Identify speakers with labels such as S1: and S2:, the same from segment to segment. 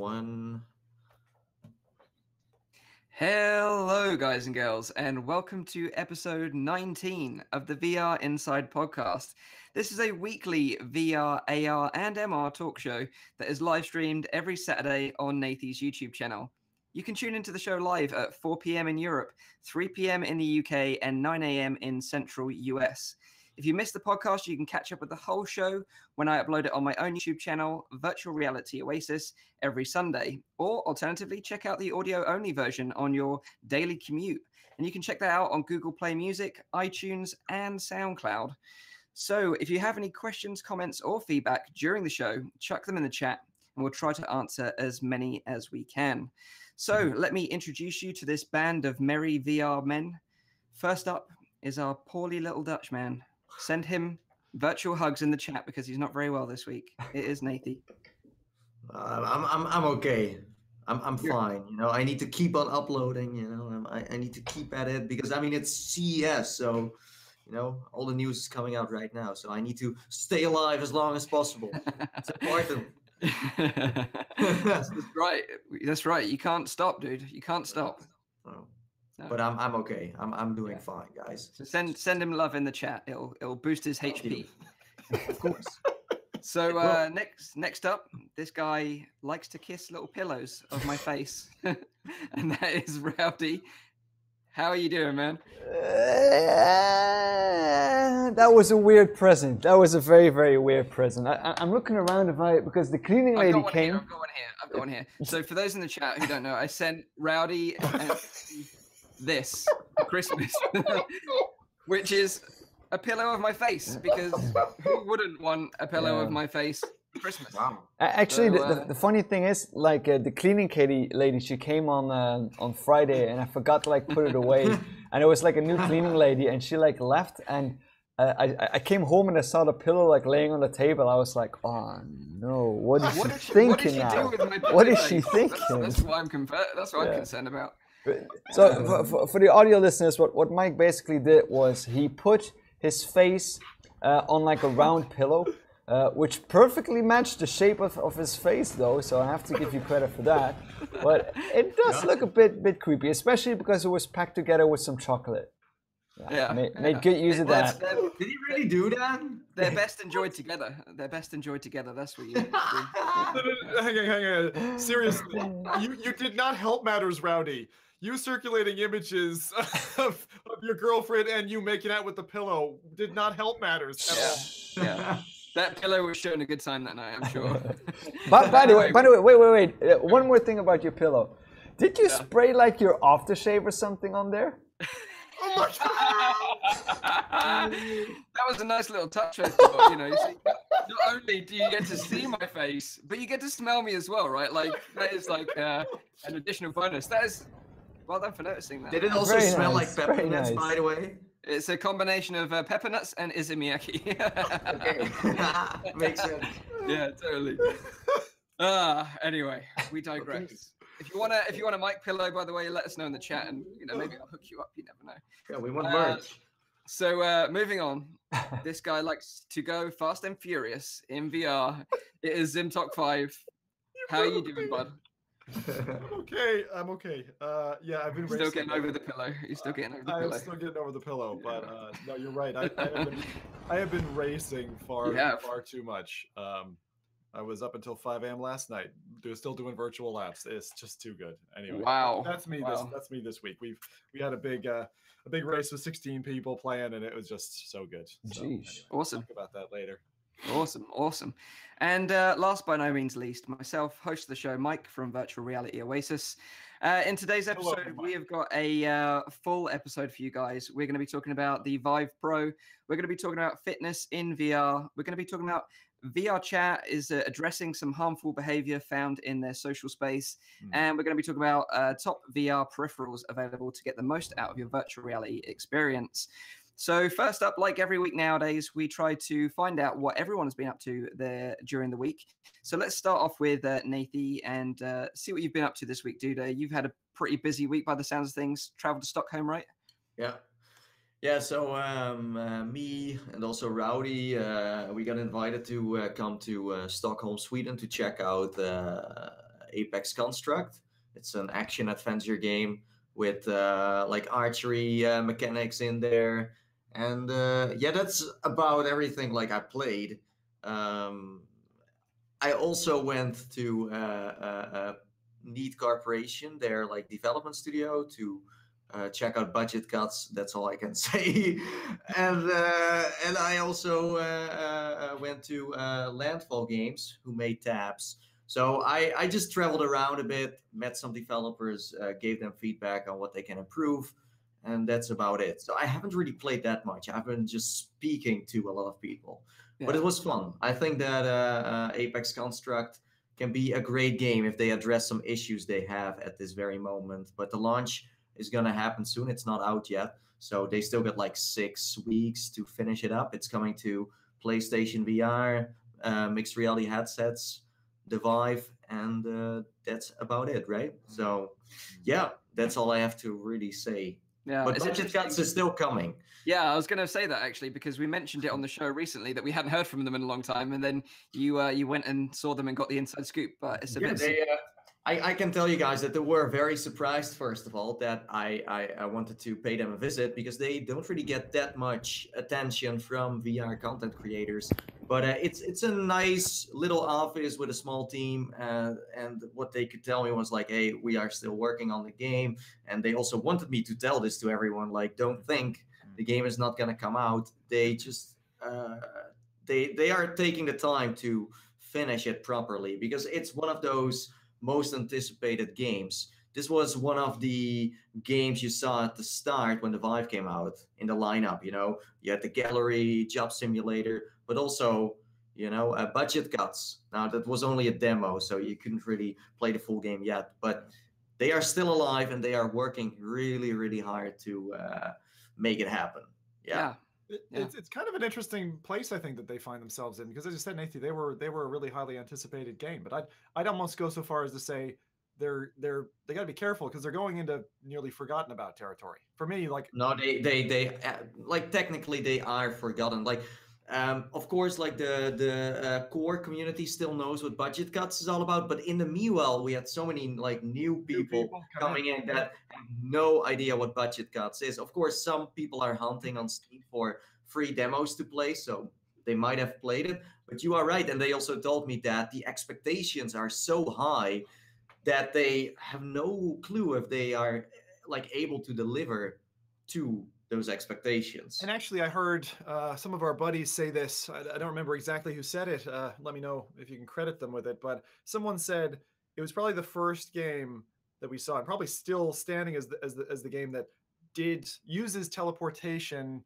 S1: one.
S2: Hello, guys and girls, and welcome to episode 19 of the VR Inside podcast. This is a weekly VR, AR, and MR talk show that is live streamed every Saturday on Nathy's YouTube channel. You can tune into the show live at 4 p.m. in Europe, 3 p.m. in the UK, and 9 a.m. in central US. If you missed the podcast, you can catch up with the whole show when I upload it on my own YouTube channel, Virtual Reality Oasis, every Sunday. Or alternatively, check out the audio-only version on your daily commute. And you can check that out on Google Play Music, iTunes, and SoundCloud. So if you have any questions, comments, or feedback during the show, chuck them in the chat, and we'll try to answer as many as we can. So let me introduce you to this band of merry VR men. First up is our poorly little Dutchman. Send him virtual hugs in the chat because he's not very well this week. It is Nathy.
S1: I'm okay. I'm fine. You know, I need to keep on uploading. You know, I need to keep at it because I mean it's CES, so you know all the news is coming out right now. So I need to stay alive as long as possible. It's important.
S2: That's right. That's right. You can't stop, dude. You can't stop.
S1: No. But I'm okay. I'm doing fine, guys.
S2: So send him love in the chat. It'll boost his HP. Of course. So next up, this guy likes to kiss little pillows of my face, and that is Rowdy. How are you doing, man?
S3: That was a weird present. That was a very, very weird present. I'm looking around because the cleaning lady came.
S2: I've got one here. So for those in the chat who don't know, I sent Rowdy this for Christmas, which is a pillow of my face, because who wouldn't want a pillow of my face for Christmas?
S1: Wow.
S3: Actually, the funny thing is, like the cleaning lady, she came on Friday, and I forgot to like put it away, and it was like a new cleaning lady, and she like left, and I came home and I saw the pillow like laying on the table. I was like, oh no, what is she thinking now? What is she thinking?
S2: That's what I'm concerned about.
S3: So for the audio listeners, what Mike basically did was he put his face on like a round pillow, which perfectly matched the shape of his face though, so I have to give you credit for that. But it does look a bit creepy, especially because it was packed together with some chocolate. Made good use of that.
S1: Did he really do that?
S2: They're best enjoyed together. That's what you do.
S4: Hang on. Seriously, you did not help matters, Rowdy. You circulating images of your girlfriend and you making out with the pillow did not help matters at all.
S2: Yeah. That pillow was showing a good time that night, I'm sure.
S3: But by the way, wait. One more thing about your pillow. Did you spray like your aftershave or something on there?
S4: Oh my God!
S2: That was a nice little touch, I thought. You know, you see, not only do you get to see my face, but you get to smell me as well, right? Like that is like an additional bonus. That is. Well done for noticing that.
S1: Did it also smell like peppermints, by the way?
S2: It's a combination of pepper nuts and izumiyaki.
S1: Okay, makes sense.
S2: Yeah, totally. Anyway, we digress.
S1: Okay.
S2: If you want a mic pillow, by the way, let us know in the chat, and you know maybe I'll hook you up. You never know.
S1: Yeah, we want merch.
S2: So moving on, this guy likes to go fast and furious in VR. It is Zimtok5. How are you doing, bud?
S4: I'm okay. Yeah, I've been
S2: still getting over the pillow. You're still getting over the pillow.
S4: I'm still getting over the pillow, but no, you're right. I have been racing far too much. I was up until 5 a.m. last night. Still doing virtual laps. It's just too good. Anyway,
S2: wow.
S4: That's me.
S2: Wow.
S4: That's me this week. We had a big race with 16 people playing, and it was just so good. So, anyway,
S2: awesome.
S4: Talk about that later.
S2: Awesome. And last but no means least, myself, host of the show, Mike from Virtual Reality Oasis. In today's episode, we have got a full episode for you guys. We're going to be talking about the Vive Pro. We're going to be talking about fitness in VR. We're going to be talking about VRChat is addressing some harmful behavior found in their social space. And we're going to be talking about top VR peripherals available to get the most out of your virtual reality experience. So first up, like every week nowadays, we try to find out what everyone has been up to there during the week. So let's start off with Nathy and see what you've been up to this week, dude. You've had a pretty busy week by the sounds of things. Traveled to Stockholm, right?
S1: Yeah. So me and also Rowdy, we got invited to come to Stockholm, Sweden, to check out Apex Construct. It's an action adventure game with like archery mechanics in there, and yeah, that's about everything like I played. I also went to Need Corporation, their like development studio, to check out budget cuts. That's all I can say. And I also went to Landfall Games, who made tabs. So I just traveled around a bit, met some developers, gave them feedback on what they can improve, and that's about it. So I haven't really played that much. I've been just speaking to a lot of people, but it was fun. I think that Apex Construct can be a great game if they address some issues they have at this very moment. But the launch is going to happen soon. It's not out yet. So they still got like 6 weeks to finish it up. It's coming to PlayStation VR, mixed reality headsets, the Vive, and that's about it, right? So, yeah, that's all I have to really say.
S2: Yeah,
S1: but budget cuts is still coming.
S2: Yeah, I was going to say that actually, because we mentioned it on the show recently that we hadn't heard from them in a long time, and then you went and saw them and got the inside scoop. But it's a bit.
S1: I can tell you guys that they were very surprised, first of all, that I wanted to pay them a visit, because they don't really get that much attention from VR content creators. But it's a nice little office with a small team, and what they could tell me was like, hey, we are still working on the game. And they also wanted me to tell this to everyone, like, don't think the game is not going to come out. They just they are taking the time to finish it properly, because it's one of those most anticipated games. This was one of the games you saw at the start when the Vive came out in the lineup. You know, you had the gallery, job simulator, but also, you know, budget cuts. Now that was only a demo, so you couldn't really play the full game yet. But they are still alive, and they are working really, really hard to make it happen. Yeah.
S4: It's kind of an interesting place, I think, that they find themselves in, because as you said, Nathan, they were a really highly anticipated game. But I'd almost go so far as to say they got to be careful, because they're going into nearly forgotten about territory. For me, like,
S1: no, they like technically they are forgotten. Like, of course, like the core community still knows what budget cuts is all about, but in the meanwhile, we had so many like new people coming in that have no idea what budget cuts is. Of course, some people are hunting on Steam for free demos to play, so they might have played it. But you are right, and they also told me that the expectations are so high that they have no clue if they are like able to deliver to those expectations.
S4: And actually, I heard some of our buddies say this. I don't remember exactly who said it. Let me know if you can credit them with it. But someone said it was probably the first game that we saw, and probably still standing as the game that uses teleportation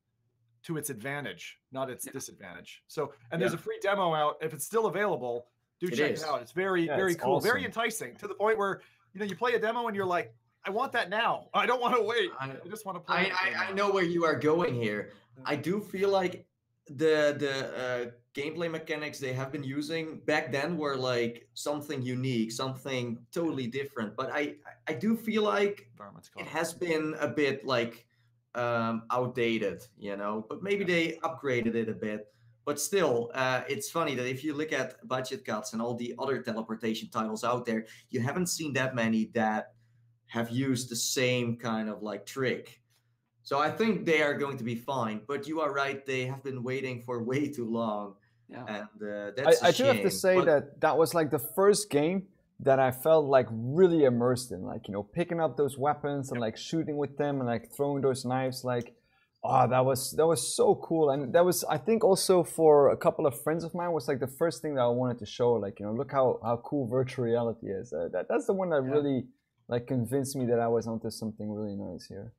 S4: to its advantage, not its disadvantage. So, and there's a free demo out. If it's still available, do check it out. It's very cool, awesome. Very enticing, to the point where, you know, you play a demo and you're like, I want that now. I don't want to wait. I just want to play.
S1: I know where you are going here. I do feel like the gameplay mechanics they have been using back then were like something unique, something totally different. But I do feel like it has been a bit like outdated, you know. But maybe they upgraded it a bit. But still, it's funny that if you look at budget cuts and all the other teleportation titles out there, you haven't seen that many that have used the same kind of like trick. So I think they are going to be fine. But you are right, they have been waiting for way too long. Yeah. And that's
S3: I do have to say that was like the first game that I felt like really immersed in, like, you know, picking up those weapons and like shooting with them and like throwing those knives, like, oh, that was so cool. And that was, I think, also for a couple of friends of mine, was like the first thing that I wanted to show, like, you know, look how cool virtual reality is. That's the one that really like convinced me that I was onto something really nice here.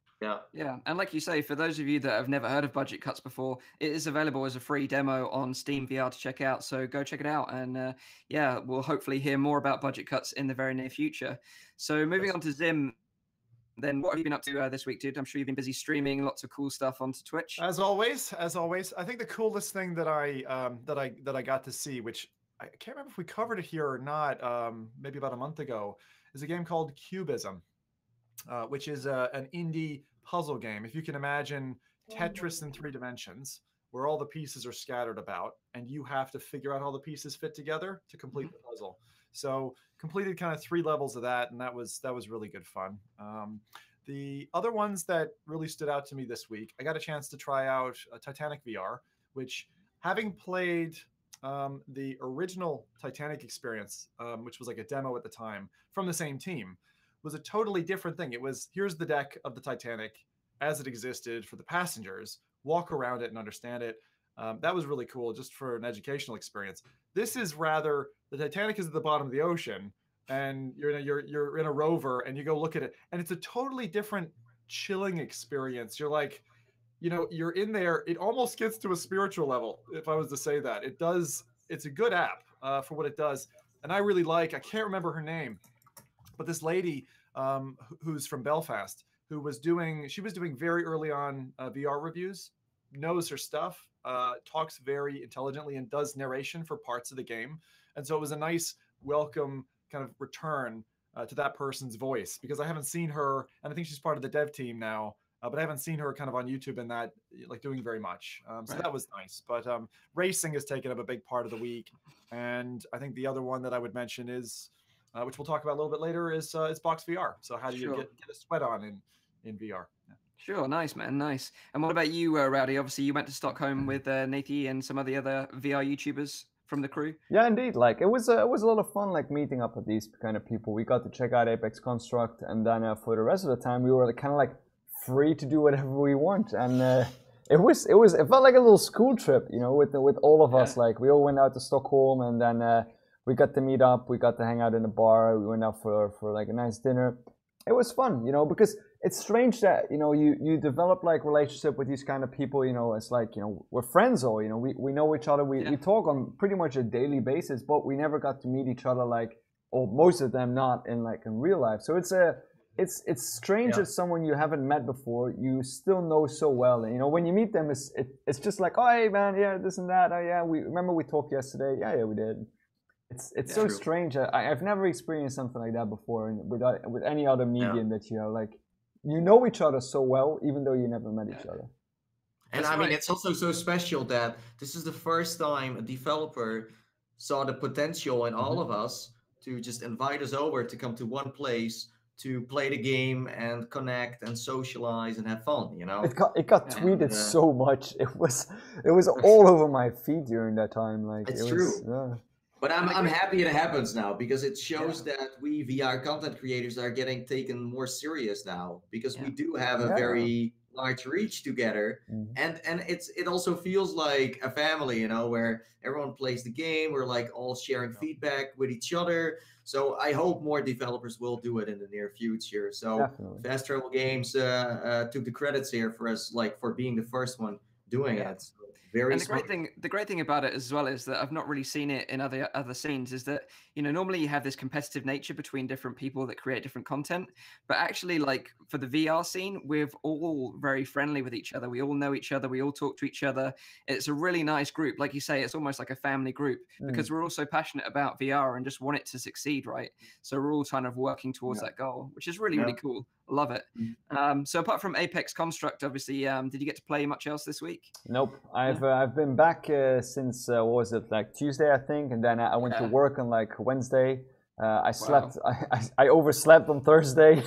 S2: Yeah, and like you say, for those of you that have never heard of budget cuts before, it is available as a free demo on Steam VR to check out. So go check it out, and yeah, we'll hopefully hear more about budget cuts in the very near future. So moving on to Zim, then what have you been up to this week, dude? I'm sure you've been busy streaming lots of cool stuff onto Twitch.
S4: As always, I think the coolest thing that I got to see, which I can't remember if we covered it here or not, maybe about a month ago, is a game called Cubism, which is an indie puzzle game. If you can imagine Tetris in 3 dimensions, where all the pieces are scattered about, and you have to figure out how the pieces fit together to complete the puzzle. So completed kind of 3 levels of that, and that was really good fun. The other ones that really stood out to me this week, I got a chance to try out Titanic VR, which, having played the original Titanic experience, which was like a demo at the time from the same team, was a totally different thing. It was, here's the deck of the Titanic as it existed for the passengers, walk around it and understand it. That was really cool, just for an educational experience. This is rather, the Titanic is at the bottom of the ocean, and you're in a rover, and you go look at it, and it's a totally different, chilling experience. You're like, you're in there. It almost gets to a spiritual level, if I was to say that. It does. It's a good app for what it does, and I really like. I can't remember her name, but this lady who's from Belfast, she was doing very early on VR reviews, knows her stuff, talks very intelligently, and does narration for parts of the game. And so it was a nice welcome kind of return to that person's voice, because I haven't seen her, and I think she's part of the dev team now, but I haven't seen her kind of on YouTube and that, like, doing very much. So that was nice. But racing has taken up a big part of the week. And I think the other one that I would mention is, which we'll talk about a little bit later, is Box VR. So how do you get a sweat on in VR? Yeah.
S2: Sure, nice, man, nice. And what about you, Rowdy? Obviously, you went to Stockholm with Nathie and some of the other VR YouTubers from the crew.
S3: Yeah, indeed. Like, it was a lot of fun, like, meeting up with these kind of people. We got to check out Apex Construct, and then for the rest of the time, we were kind of like free to do whatever we want. And it felt like a little school trip, with all of us. Like, we all went out to Stockholm, and then we got to meet up. We got to hang out in the bar. We went out for like a nice dinner. It was fun, because it's strange that, you develop like relationship with these kind of people, it's like, we're friends all, we know each other. We talk on pretty much a daily basis, but we never got to meet each other, like, or most of them not in real life. So it's strange that someone you haven't met before, you still know so well. And, when you meet them, it's just like, oh, hey man, yeah, this and that. Oh yeah, we talked yesterday. Yeah, we did. It's so strange. I've never experienced something like that before with any other medium that like, you know each other so well, even though you never met each other.
S1: And I mean, it's also so special that this is the first time a developer saw the potential in all of us to just invite us over to come to one place to play the game and connect and socialize and have fun.
S3: It got tweeted so much. It was all over my feed during that time. Like,
S1: it's true. But I'm happy it happens now, because it shows that we VR content creators are getting taken more serious now, because we do have a very large reach together, and it also feels like a family, where everyone plays the game. We're like all sharing feedback with each other. So I hope more developers will do it in the near future. So Fast Travel Games took the credits here for us, like, for being the first one doing it. So
S2: the great thing about it as well is that I've not really seen it in other scenes, is that, normally you have this competitive nature between different people that create different content, but actually, like, for the VR scene, we're all very friendly with each other. We all know each other. We all talk to each other. It's a really nice group. Like you say, it's almost like a family group, because we're all so passionate about VR and just want it to succeed, right? So we're all kind of working towards that goal, which is really, really cool. Love it. So apart from Apex Construct, obviously, did you get to play much else this week?
S3: Nope. I've been back since what was it, like Tuesday, I think, and then I went to work on like Wednesday. I slept. I overslept on Thursday,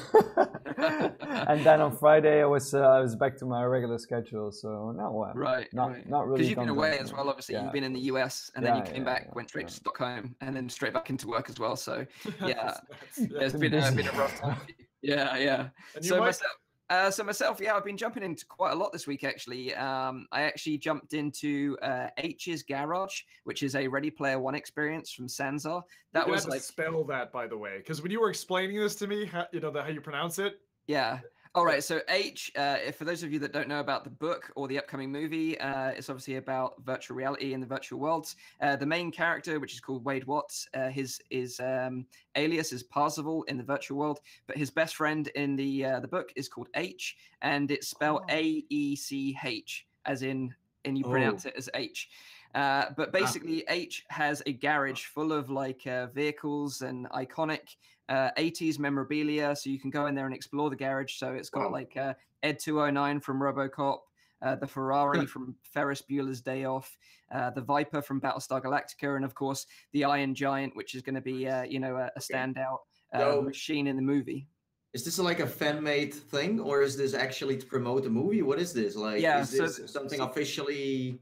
S3: and then on Friday I was back to my regular schedule. So not really.
S2: Because you've been away as well. Obviously, you've been in the US, and then you came back, went straight to Stockholm, and then straight back into work as well. So it's been a rough time. Yeah. So myself, I've been jumping into quite a lot this week, actually. I actually jumped into H's Garage, which is a Ready Player One experience from Sansa.
S4: That was like, spell that, by the way, because when you were explaining this to me, how you pronounce it.
S2: Yeah. All right. So H, for those of you that don't know about the book or the upcoming movie, it's obviously about virtual reality in the virtual worlds. The main character, which is called Wade Watts, his alias is Parzival in the virtual world, but his best friend in the book is called H, and it's spelled AECH, as in, and you pronounce it as H. But basically, H has a garage full of like vehicles and iconic 80s memorabilia, so you can go in there and explore the garage. So it's got like Ed 209 from RoboCop, the Ferrari from Ferris Bueller's Day Off, the Viper from Battlestar Galactica, and of course the Iron Giant, which is going to be a standout machine in the movie.
S1: Is this like a fan-made thing, or is this actually to promote the movie? What is this? Like, is this something officially?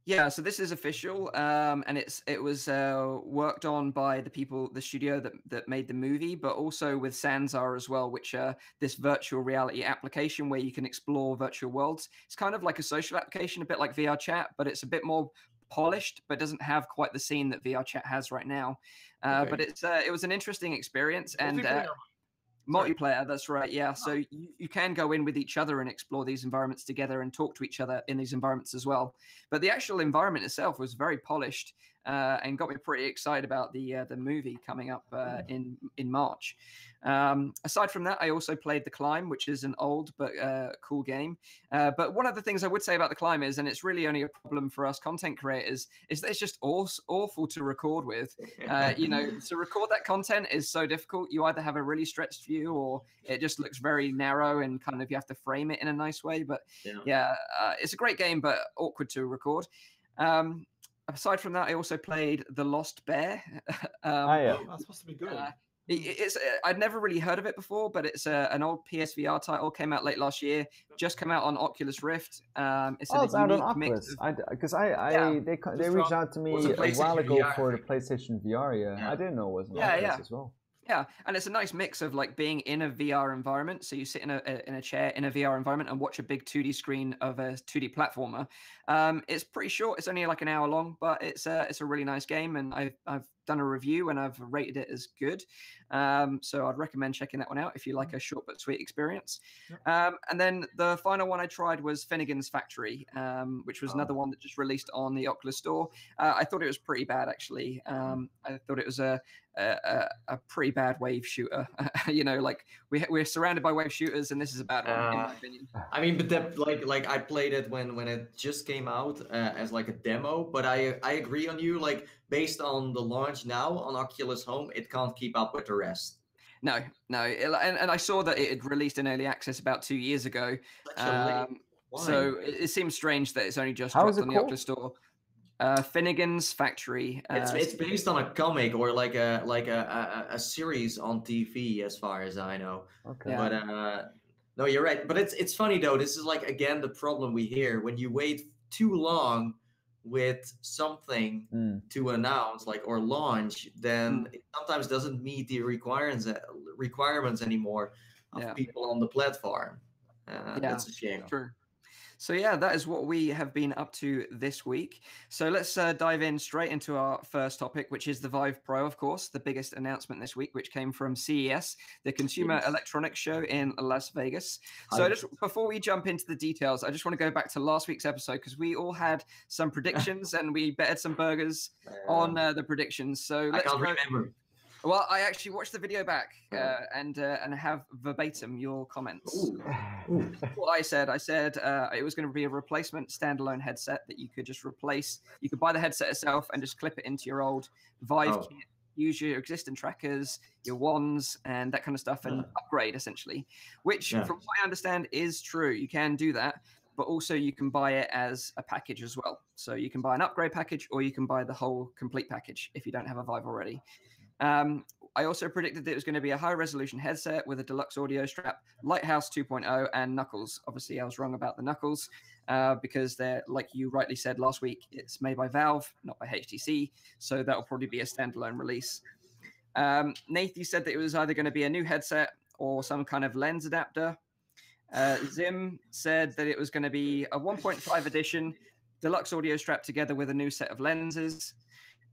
S2: Yeah, so this is official, and it was worked on by the studio that made the movie, but also with Sansar as well, which this virtual reality application where you can explore virtual worlds. It's kind of like a social application, a bit like VRChat, but it's a bit more polished, but doesn't have quite the scene that VRChat has right now. But it was an interesting experience, and multiplayer, that's right. Yeah, so you can go in with each other and explore these environments together and talk to each other in these environments as well. But the actual environment itself was very polished and got me pretty excited about the movie coming up in March. Aside from that, I also played The Climb, which is an old but cool game. But one of the things I would say about The Climb is, and it's really only a problem for us content creators, is that it's just awful to record with. To record that content is so difficult. You either have a really stretched view or it just looks very narrow and kind of you have to frame it in a nice way. But it's a great game, but awkward to record. Aside from that, I also played The Lost Bear.
S4: That's supposed to be good.
S2: I'd never really heard of it before, but it's an old PSVR title. Came out late last year. Just come out on Oculus Rift.
S3: It's out on Oculus. Because they reached out to me a while ago for the PlayStation VR. Yeah, I didn't know it was on Oculus as well.
S2: Yeah, and it's a nice mix of like being in a VR environment. So you sit in a chair in a VR environment and watch a big 2D screen of a 2D platformer. It's pretty short. It's only like an hour long, but it's a really nice game. And I've done a review and I've rated it as good. So I'd recommend checking that one out if you like a short but sweet experience. And then the final one I tried was Finnegan's Factory, which was another one that just released on the Oculus Store. I thought it was pretty bad, actually. I thought it was a pretty bad wave shooter. Like we're surrounded by wave shooters, and this is a bad one, in my opinion.
S1: I mean, but like I played it when it just came out as like a demo, but I agree on you. Like based on the launch now on Oculus Home, it can't keep up with the rest.
S2: No, and I saw that it had released in early access about 2 years ago. So it seems strange that it's only just dropped on the Oculus Store. Finnegan's Factory.
S1: It's based on a comic or like a series on TV, as far as I know.
S3: Okay.
S1: But no, you're right. But it's funny though. This is like again the problem we hear when you wait too long with something to announce or launch, then it sometimes doesn't meet the requirements anymore of people on the platform. That's a shame.
S2: True. So yeah, that is what we have been up to this week. So let's dive in straight into our first topic, which is the Vive Pro, of course, the biggest announcement this week, which came from CES, the Consumer Electronics Show in Las Vegas. So just before we jump into the details, I just want to go back to last week's episode because we all had some predictions and we betted some burgers on the predictions. So
S1: I can't remember.
S2: Well, I actually watched the video back and have verbatim your comments. What I said it was going to be a replacement standalone headset that you could just replace. You could buy the headset itself and just clip it into your old Vive kit, use your existing trackers, your wands, and that kind of stuff, and upgrade essentially. Which, from what I understand, is true. You can do that, but also you can buy it as a package as well. So you can buy an upgrade package, or you can buy the whole complete package if you don't have a Vive already. I also predicted that it was going to be a high-resolution headset with a deluxe audio strap, Lighthouse 2.0, and Knuckles. Obviously, I was wrong about the Knuckles because they're, like you rightly said last week, it's made by Valve, not by HTC, so that will probably be a standalone release. Nath, you said that it was either going to be a new headset or some kind of lens adapter. Zim said that it was going to be a 1.5 edition, deluxe audio strap together with a new set of lenses.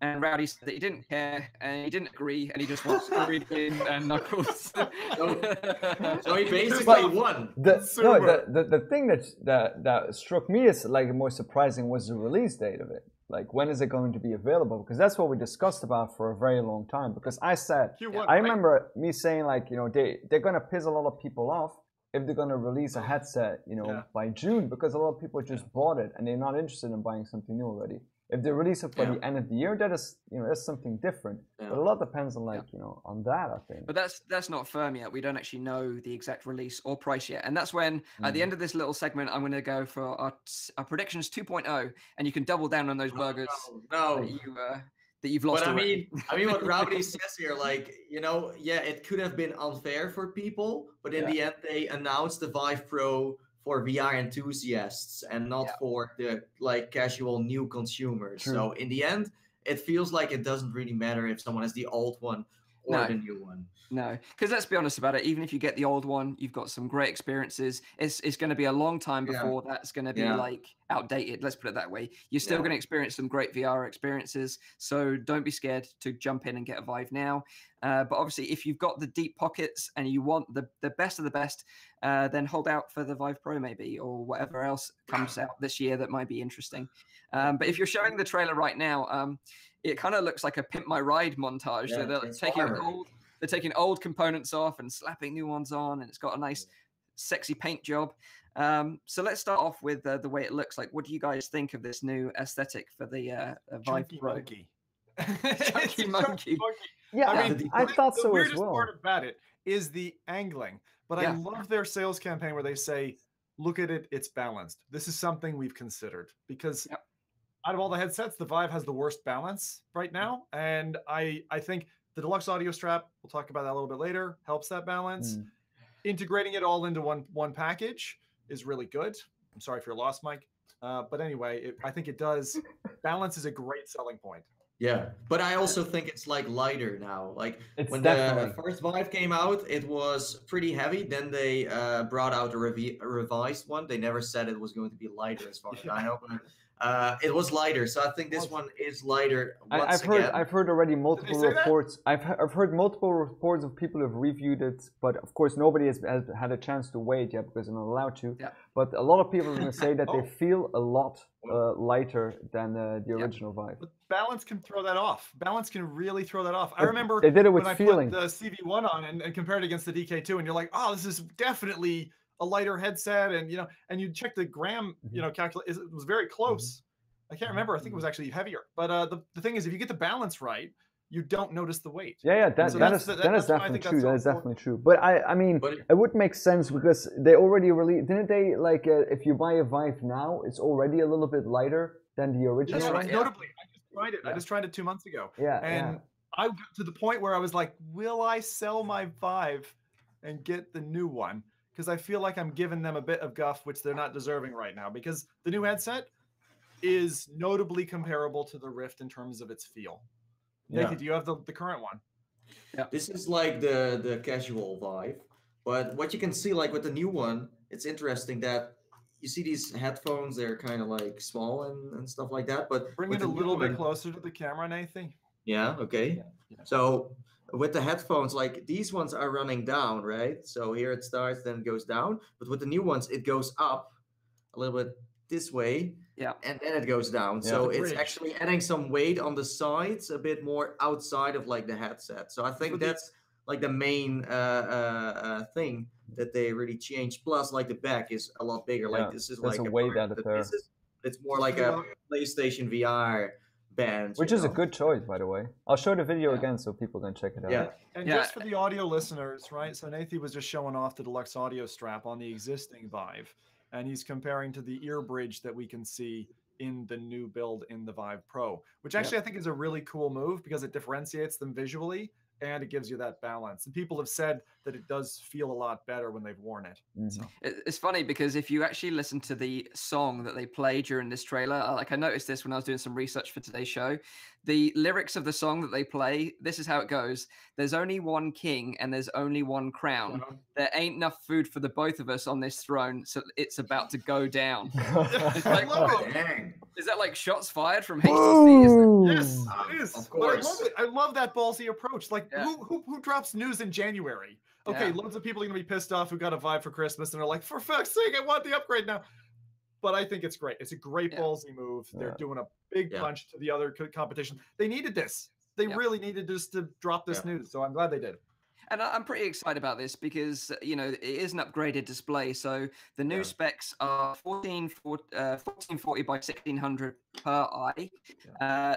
S2: And Rowdy said that he didn't care and he didn't agree and he just wants Squidward and Knuckles.
S1: So he basically won.
S3: The thing that struck me as like more surprising was the release date of it. Like, when is it going to be available? Because that's what we discussed about for a very long time. Because I said, I remember me saying like, they're going to piss a lot of people off if they're going to release a headset, by June, because a lot of people just bought it and they're not interested in buying something new already. If they release it by
S1: Yeah.
S3: the end of the year, that is, that's something different.
S1: Yeah.
S3: But a lot depends on on that, I think.
S2: But that's not firm yet. We don't actually know the exact release or price yet. And that's when at the end of this little segment, I'm going to go for our predictions 2.0, and you can double down on those burgers
S1: No.
S2: that you've lost
S1: But
S2: already.
S1: I mean, what Rowdy says here, like, yeah, it could have been unfair for people, but in the end, they announced the Vive Pro for VR enthusiasts and not for the casual new consumers.
S3: True.
S1: So in the end, it feels like it doesn't really matter if someone has the old one or the new one.
S2: No, because let's be honest about it. Even if you get the old one, you've got some great experiences. It's going to be a long time before that's going to be outdated. Let's put it that way. You're still going to experience some great VR experiences. So don't be scared to jump in and get a Vive now. But obviously, if you've got the deep pockets and you want the best of the best, then hold out for the Vive Pro maybe, or whatever else comes out this year that might be interesting. But if you're showing the trailer right now, it kind of looks like a Pimp My Ride montage.
S1: Yeah,
S2: so they're taking old components off and slapping new ones on, and it's got a nice, sexy paint job. So let's start off with the way it looks like. What do you guys think of this new aesthetic for the Vive Pro?
S4: Monkey.
S2: Chunky monkey.
S3: Yeah, I thought so as well.
S4: The weirdest part about it is the angling. But I love their sales campaign where they say, look at it, it's balanced. This is something we've considered. Because out of all the headsets, the Vive has the worst balance right now. And I think the deluxe audio strap, we'll talk about that a little bit later, helps that balance. Integrating it all into one package is really good. I'm sorry for your loss, Mike. But anyway, I think it does. Balance is a great selling point.
S1: Yeah, but I also think it's lighter now. Like when
S3: definitely.
S1: the first Vive came out, it was pretty heavy. Then they brought out a revised one. They never said it was going to be lighter, as far as I know. But it was lighter, so I think this one is lighter. I've
S3: heard already multiple reports. I've heard multiple reports of people who've reviewed it, but of course nobody has had a chance to weigh it yet because they're not allowed to. Yeah. But a lot of people are going to say that they feel a lot lighter than the original Vive.
S4: But balance can throw that off. Balance can really throw that off. I remember
S3: they did it with
S4: when
S3: feeling.
S4: I put the CV1 on and compared it against the DK2, and you're like, oh, this is definitely a lighter headset, and and you check the gram, calculate. It was very close. I can't remember. I think it was actually heavier. But the thing is, if you get the balance right, you don't notice the weight.
S3: Yeah, that is definitely true. That is definitely true. But I mean, it would make sense because they already released. Didn't they if you buy a Vive now, it's already a little bit lighter than the original?
S4: That's right. Notably, I just tried it. I just tried it 2 months ago. And I got to the point where I was like, will I sell my Vive and get the new one? Because I feel like I'm giving them a bit of guff, which they're not deserving right now. Because the new headset is notably comparable to the Rift in terms of its feel. Nathan, do you have the current one?
S1: Yeah. This is like the casual Vive. But what you can see with the new one, it's interesting that you see these headphones, they're kind of small and stuff like that. But
S4: bring it a little bit closer to the camera, Nathan.
S1: Yeah, okay. Yeah. So with the headphones, these ones are running down, right? So here it starts, then it goes down. But with the new ones, it goes up a little bit this way. Yeah. And then it goes down. Yeah, so it's actually adding some weight on the sides, a bit more outside of the headset. So I think that's the main thing that they really changed. Plus, the back is a lot bigger. This is
S3: a weight added there.
S1: It's more like a PlayStation VR band.
S3: Which is a good choice, by the way. I'll show the video again so people can check it out.
S4: Yeah. And just for the audio listeners, right? So Nathan was just showing off the deluxe audio strap on the existing Vive. And he's comparing to the ear bridge that we can see in the new build in the Vive Pro, which actually I think is a really cool move because it differentiates them visually and it gives you that balance. And people have said that it does feel a lot better when they've worn it. So.
S2: It's funny because if you actually listen to the song that they play during this trailer, I noticed this when I was doing some research for today's show, the lyrics of the song that they play, this is how it goes. There's only one king and there's only one crown. There ain't enough food for the both of us on this throne, so it's about to go down. It's is that shots fired from HTC?
S4: Yes, it is. Of course. I love that ballsy approach. Who drops news in January? Okay, loads of people are going to be pissed off who got a Vive for Christmas and are like, for fuck's sake, I want the upgrade now. But I think it's great. It's a great ballsy move. They're doing a big punch to the other competition. They needed this. They really needed just to drop this news. So I'm glad they did.
S2: And I'm pretty excited about this because, it is an upgraded display. So the new specs are 1440 by 1600 per eye.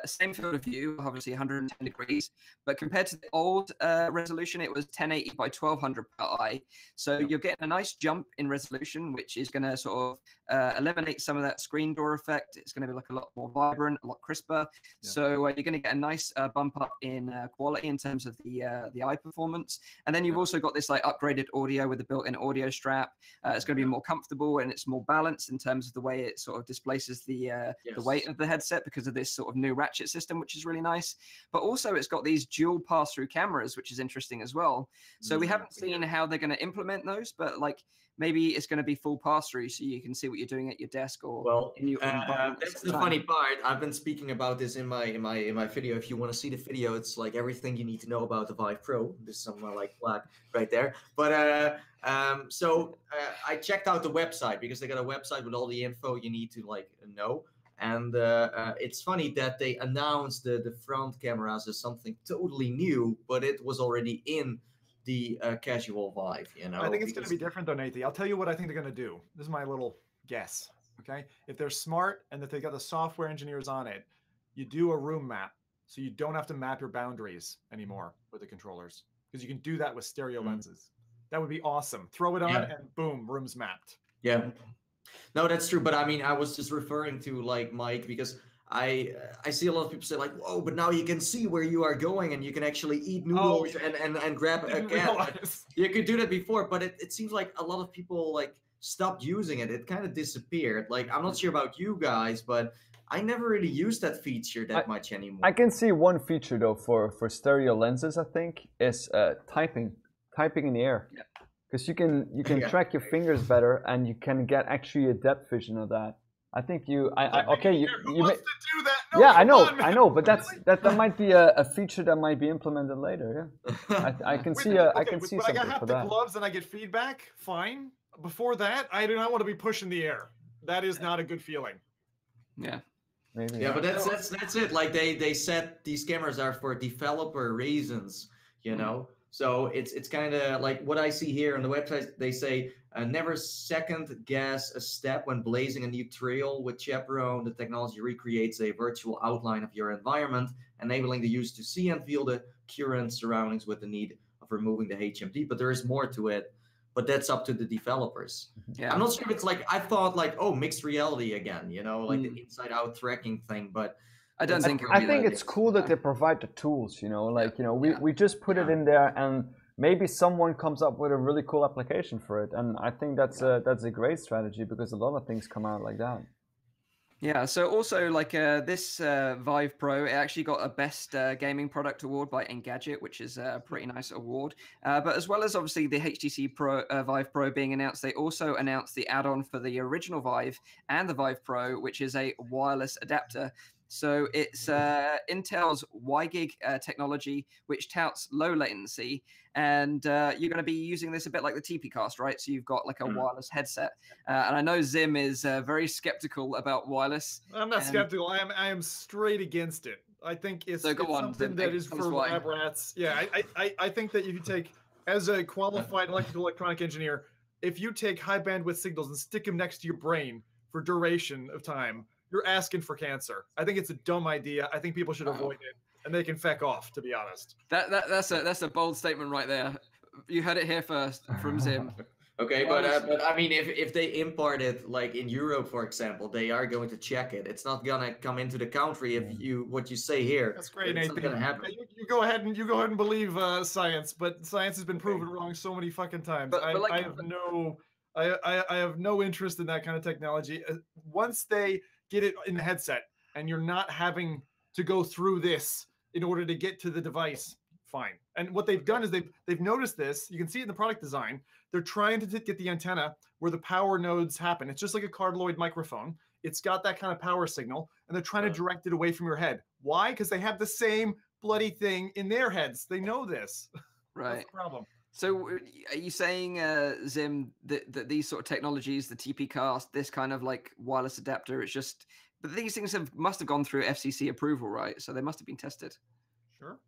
S2: Same field of view, obviously 110 degrees, but compared to the old resolution, it was 1080 by 1200 per eye. So you're getting a nice jump in resolution, which is going to sort of eliminate some of that screen door effect. It's going to be like a lot more vibrant, a lot crisper. So you're going to get a nice bump up in quality in terms of the eye performance. And then you've also got this like upgraded audio with the built-in audio strap. It's going to be more comfortable and it's more balanced in terms of the way it sort of displaces the weight of the headset because of this sort of new ratchet system, which is really nice. But also it's got these dual pass-through cameras, which is interesting as well. So we haven't seen how they're going to implement those, but like maybe it's going to be full pass-through so you can see what you're doing at your desk or in your environment.
S1: That's the funny part. I've been speaking about this in my video. If you want to see the video, it's like everything you need to know about the Vive Pro. There's some like flag right there. But I checked out the website because they got a website with all the info you need to like know. And it's funny that they announced the front cameras as something totally new, but it was already in the casual Vive, you know.
S4: I think it's going to be different though, Nathan. I'll tell you what I think they're going to do. This is my little guess. Okay, if they're smart and that they got the software engineers on it, you do a room map, so you don't have to map your boundaries anymore with the controllers, because you can do that with stereo lenses. That would be awesome. Throw it on and boom, room's mapped.
S1: Yeah. No, that's true. But I mean, I was just referring to like Mike because I see a lot of people say like, whoa, but now you can see where you are going and you can actually eat noodles and grab a cat. You could do that before, but it seems like a lot of people like stopped using it. It kind of disappeared. Like, I'm not sure about you guys, but I never really used that feature that much anymore.
S3: I can see one feature though for stereo lenses, I think, is typing in the air.
S2: Yeah.
S3: Because you can track your fingers better and you can get actually a depth vision of that. I think you
S4: wants to do that? No,
S3: yeah, I know, but that might be a feature that might be implemented later. Yeah, I can see something
S4: I have
S3: for
S4: the
S3: that.
S4: gloves and I get feedback. Fine. Before that, I do not want to be pushing the air. That is not a good feeling.
S2: Yeah.
S3: Maybe.
S1: Yeah, but that's it. Like they said these cameras are for developer reasons, you know. So it's kind of like what I see here on the website. They say never second guess a step when blazing a new trail with Chaperone. The technology recreates a virtual outline of your environment, enabling the user to see and feel the current surroundings with the need of removing the HMD. But there is more to it. But that's up to the developers. Yeah. I'm not sure if it's like, I thought like, oh, mixed reality again, you know, like the inside out tracking thing, but
S2: I don't think
S3: I think it's cool that they provide the tools, you know, like, you know, we just put it in there and maybe someone comes up with a really cool application for it. And I think that's a great strategy because a lot of things come out like that.
S2: Yeah, so also like this Vive Pro, it actually got a Best Gaming Product Award by Engadget, which is a pretty nice award. But as well as obviously the HTC Vive Pro being announced, they also announced the add-on for the original Vive and the Vive Pro, which is a wireless adapter. So it's Intel's WiGig technology, which touts low latency. And you're going to be using this a bit like the TP Cast, right? So you've got like a wireless headset. And I know Zim is very skeptical about wireless.
S4: I'm not skeptical. I am straight against it. I think it's something that is for lab rats. Yeah, I think that if you take, as a qualified electronic engineer, if you take high bandwidth signals and stick them next to your brain for duration of time, you're asking for cancer. I think it's a dumb idea. I think people should avoid it, and they can feck off, to be honest.
S2: That's a bold statement right there. You heard it here first from Zim.
S1: Okay, but I mean, if they import it like in Europe, for example, they are going to check it. It's not gonna come into the country if what you say here.
S4: That's great, Nathan.
S1: It's not gonna happen.
S4: You go ahead and believe science, but science has been proven wrong so many fucking times. I have no interest in that kind of technology. Once they get it in the headset and you're not having to go through this in order to get to the device, fine. And what they've done is they've noticed this. You can see it in the product design. They're trying to get the antenna where the power nodes happen. It's just like a cardioid microphone. It's got that kind of power signal, and they're trying to direct it away from your head. Why? Because they have the same bloody thing in their heads. They know this.
S2: Right.
S4: That's the problem.
S2: So are you saying, Zim, that these sort of technologies, the TP Cast, this kind of like wireless adapter, it's just, but these things must have gone through FCC approval, right? So they must have been tested.
S4: Sure.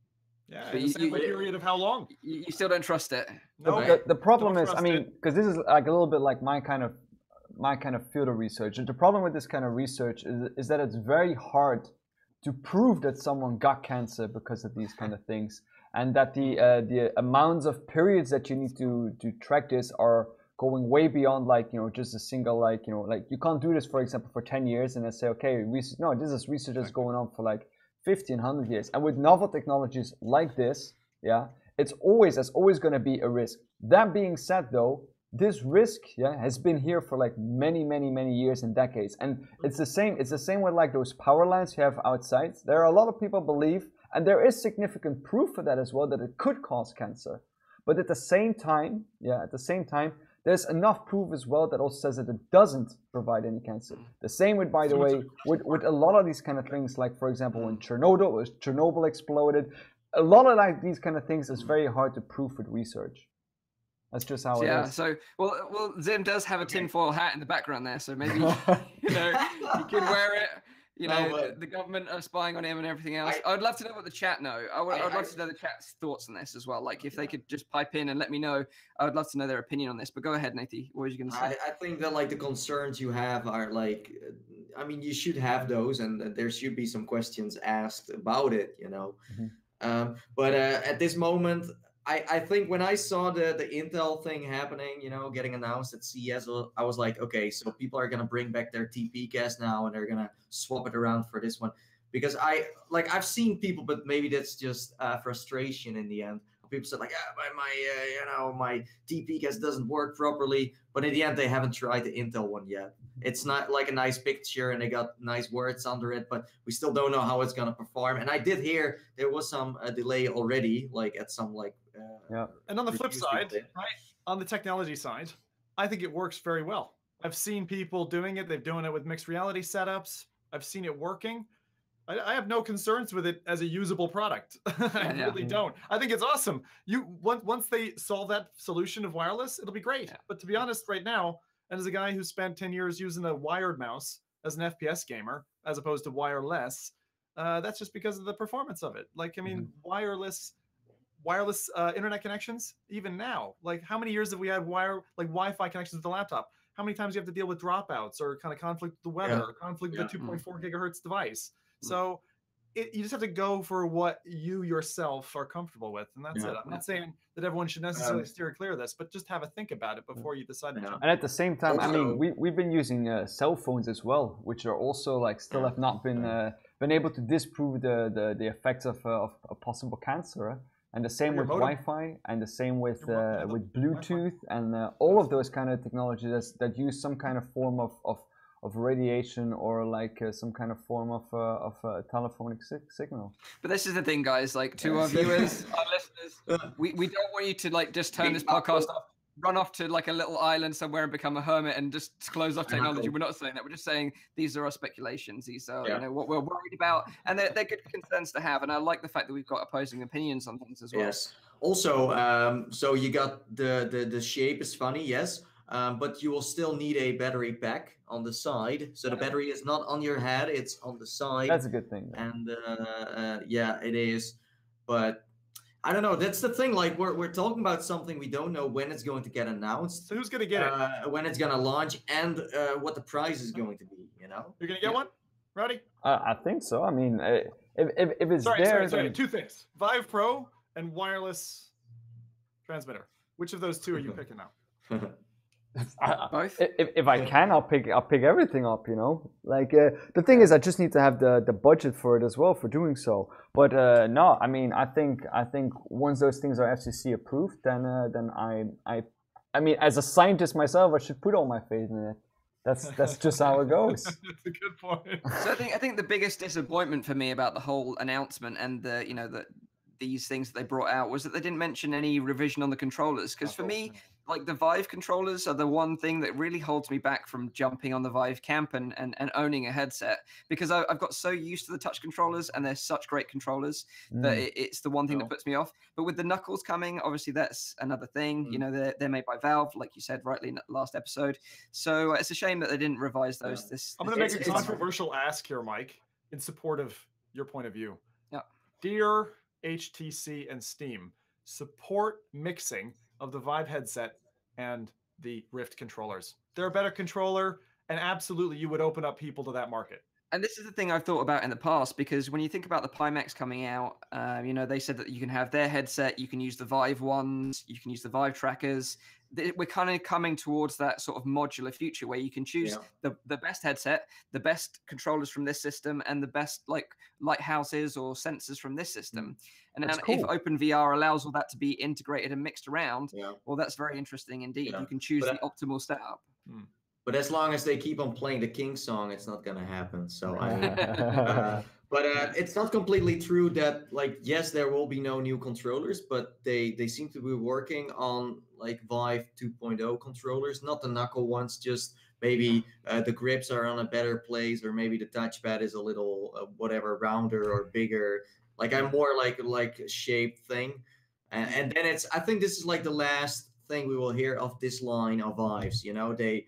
S4: Yeah. But a period of how long?
S2: You still don't trust it?
S4: No.
S3: The problem is, I mean, because this is like a little bit like my kind of my kind of field of research. And the problem with this kind of research is that it's very hard to prove that someone got cancer because of these kind of things, and that the amounts of periods that you need to track this are going way beyond, like, you know, just a single, like, you know, like you can't do this, for example, for 10 years and then say, okay, no, this is research that's going on for like 1,500 years. And with novel technologies like this, yeah, there's always going to be a risk. That being said, though, this risk, yeah, has been here for like many years and decades. And it's the same with like those power lines you have outside. There are a lot of people believe, and there is significant proof for that as well, that it could cause cancer. But at the same time, there's enough proof as well that also says that it doesn't provide any cancer. The same with, by the way, with a lot of these kind of things, like, for example, when Chernobyl exploded, a lot of like these kind of things is very hard to prove with research. That's just how it is.
S2: Yeah, so, well, Zim does have a tinfoil hat in the background there, so maybe, you know, he could wear it. You know, the government are spying on him and everything else. I would love to know what the chat know. I would love to know the chat's thoughts on this as well. Like, if they could just pipe in and let me know, I would love to know their opinion on this. But go ahead, Nathan. What were you going to say?
S1: I think that, like, the concerns you have are, like, I mean, you should have those, and there should be some questions asked about it, you know. But at this moment, I think when I saw the Intel thing happening, you know, getting announced at CES, I was like, okay, so people are gonna bring back their TP cast now, and they're gonna swap it around for this one, because I've seen people, but maybe that's just frustration in the end. People said like, my TP cast doesn't work properly, but in the end they haven't tried the Intel one yet. It's not like a nice picture and they got nice words under it, but we still don't know how it's gonna perform. And I did hear there was some delay already, like at some like.
S4: And on the flip side, right, on the technology side, I think it works very well. I've seen people doing it. They're doing it with mixed reality setups. I've seen it working. I have no concerns with it as a usable product. I really don't. I think it's awesome. Once they solve that solution of wireless, it'll be great. Yeah. But to be honest, right now, and as a guy who spent 10 years using a wired mouse as an FPS gamer, as opposed to wireless, that's just because of the performance of it. Like, I mean, wireless internet connections, even now, like, how many years have we had Wi-Fi connections with the laptop? How many times do you have to deal with dropouts or kind of conflict with the weather, or conflict with the 2.4 gigahertz device? So you just have to go for what you yourself are comfortable with, and that's it. I'm not saying that everyone should necessarily steer clear of this, but just have a think about it before you decide to jump.
S3: And at the same time, I mean, we've been using cell phones as well, which are also like still have not been able to disprove the effects of possible cancer. And the same with Wi-Fi, and the same with Bluetooth, and all of those kind of technologies that use some kind of form of radiation, or like some kind of form of telephonic signal.
S2: But this is the thing, guys. Like, to our viewers, our listeners, we don't want you to like just turn this podcast off, run off to like a little island somewhere and become a hermit and just close off technology. We're not saying that. We're just saying these are our speculations. These are you know, what we're worried about, and they're good concerns to have. And I like the fact that we've got opposing opinions on things as well.
S1: Yes. Also, so you got the shape is funny, yes. But you will still need a battery pack on the side. So the battery is not on your head, it's on the side.
S3: That's a good thing.
S1: And yeah, it is. But I don't know. That's the thing. Like, we're talking about something we don't know when it's going to get announced.
S4: So who's going to get it?
S1: When it's going to launch, and what the price is going to be, you know?
S4: You're going to get one? Rowdy?
S3: I think so. I mean, if it's
S4: Sorry. Two things. Vive Pro and wireless transmitter. Which of those two are you picking now?
S2: Both.
S3: If I can, I'll pick everything up. You know, like the thing is, I just need to have the budget for it as well for doing so. But no, I mean, I think once those things are FCC approved, then I mean, as a scientist myself, I should put all my faith in it. That's just how it goes.
S4: That's a good point.
S2: So I think the biggest disappointment for me about the whole announcement and these things that they brought out was that they didn't mention any revision on the controllers. Because for me, like, the Vive controllers are the one thing that really holds me back from jumping on the Vive camp and owning a headset, because I've got so used to the touch controllers, and they're such great controllers that it's the one thing that puts me off. But with the Knuckles coming, obviously that's another thing. You know, they're made by Valve, like you said rightly in the last episode. So it's a shame that they didn't revise those.
S4: I'm going to make a controversial ask here, Mike, in support of your point of view.
S2: Yeah.
S4: Dear HTC and Steam, support mixing of the Vive headset and the Rift controllers. They're a better controller, and absolutely you would open up people to that market.
S2: And this is the thing I've thought about in the past, because when you think about the Pimax coming out, you know, they said that you can have their headset, you can use the Vive ones, you can use the Vive trackers. We're kind of coming towards that sort of modular future where you can choose the best headset, the best controllers from this system, and the best like lighthouses or sensors from this system. And then if OpenVR allows all that to be integrated and mixed around, well, that's very interesting indeed. You can choose the optimal setup.
S1: But as long as they keep on playing the King song, it's not gonna happen. So I mean, but it's not completely true that like yes, there will be no new controllers, but they seem to be working on like Vive 2.0 controllers, not the knuckle ones. Just maybe the grips are on a better place, or maybe the touchpad is a little whatever rounder or bigger. Like I'm more like a shaped thing, and then I think this is like the last thing we will hear of this line of Vives. You know, they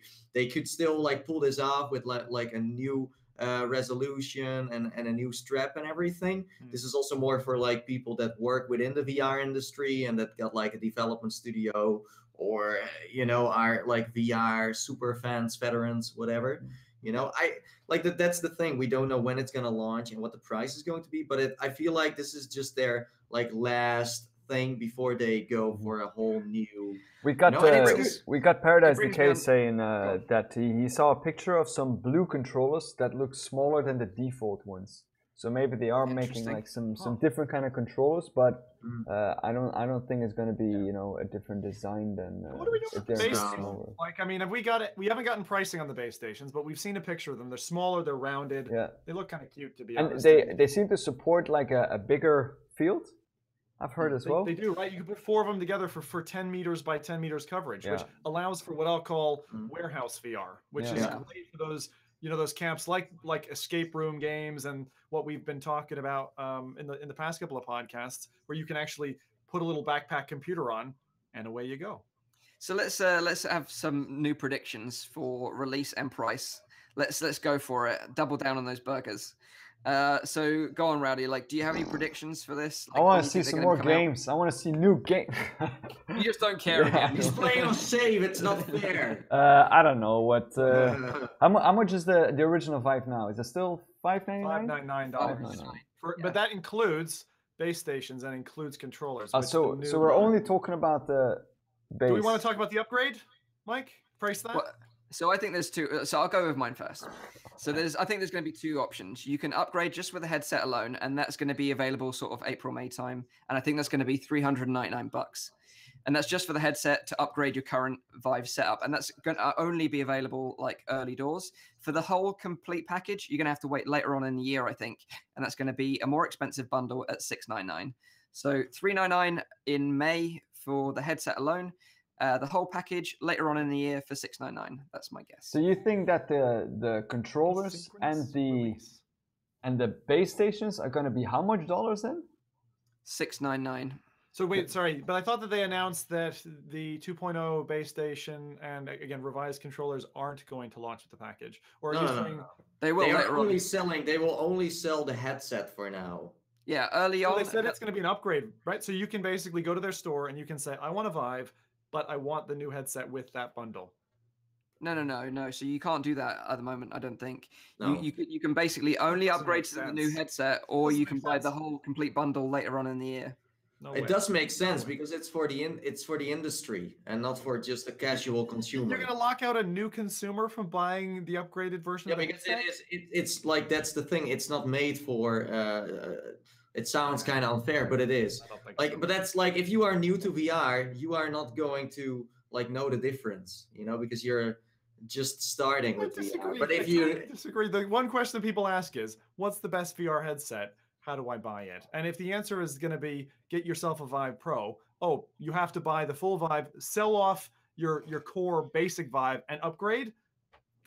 S1: could still like pull this off with like a new resolution and a new strap and everything. This is also more for like people that work within the VR industry and that got like a development studio, or you know, are like VR super fans, veterans, whatever. You know, I like that. That's the thing. We don't know when it's gonna launch and what the price is going to be, but I feel like this is just their like last thing before they go for a whole new.
S3: We got Paradise Decay saying that he saw a picture of some blue controllers that look smaller than the default ones. So maybe they are making like some different kind of controllers, but I don't think it's going to be, you know, a different design than
S4: what do we do with the base stations? Like, I mean, we haven't gotten pricing on the base stations, but we've seen a picture of them. They're smaller, they're rounded. Yeah. They look kind of cute, to be honest.
S3: And they seem to support like a bigger field. I've heard as well.
S4: They do, right? You can put 4 of them together for 10 meters by 10 meters coverage, which allows for what I'll call warehouse VR, which is great for those, you know, those camps like escape room games and what we've been talking about in the past couple of podcasts, where you can actually put a little backpack computer on and away you go.
S2: So let's have some new predictions for release and price. Let's go for it. Double down on those burgers. So go on, Rowdy. Like, do you have any predictions for this? Like,
S3: I want to see some more games. I want to see new games.
S2: You just don't care again.
S1: He's playing on save. It's not fair.
S3: I don't know what. How much is the original Vive now? Is it still $5.99?
S4: $5.99. But that includes base stations and includes controllers.
S3: So we're only talking about the base.
S4: Do we want to talk about the upgrade, Mike? Price that.
S2: Well, so I think there's two. So I'll go with mine first. So I think there's going to be 2 options. You can upgrade just with the headset alone, and that's going to be available sort of April, May time. And I think that's going to be $399. And that's just for the headset to upgrade your current Vive setup. And that's going to only be available like early doors. For the whole complete package, you're going to have to wait later on in the year, I think. And that's going to be a more expensive bundle at $699. So $399 in May for the headset alone. The whole package later on in the year for $699. That's my guess.
S3: So you think that the controllers and the base stations are going to be how much dollars then?
S2: $699.
S4: So wait, sorry, but I thought that they announced that the 2.0 base station and again revised controllers aren't going to launch with the package. Or are you saying
S2: they will?
S1: They will only sell the headset for now.
S2: Yeah, early on.
S4: They said it's going to be an upgrade, right? So you can basically go to their store and you can say, I want a Vive, but I want the new headset with that bundle.
S2: No. So you can't do that at the moment, I don't think. No. You can basically only upgrade to the new headset, or you can buy the whole complete bundle later on in the year.
S1: It does make sense because it's for the industry and not for just a casual consumer.
S4: You're gonna lock out a new consumer from buying the upgraded version.
S1: Yeah, because it's like that's the thing. It's not made for. It sounds kind of unfair, but it is. Like, but that's like if you are new to VR, you are not going to like know the difference, you know, because you're just starting with VR. But if you
S4: disagree, the one question that people ask is, "What's the best VR headset? How do I buy it?" And if the answer is going to be, "Get yourself a Vive Pro," oh, you have to buy the full Vive, sell off your core basic Vive, and upgrade.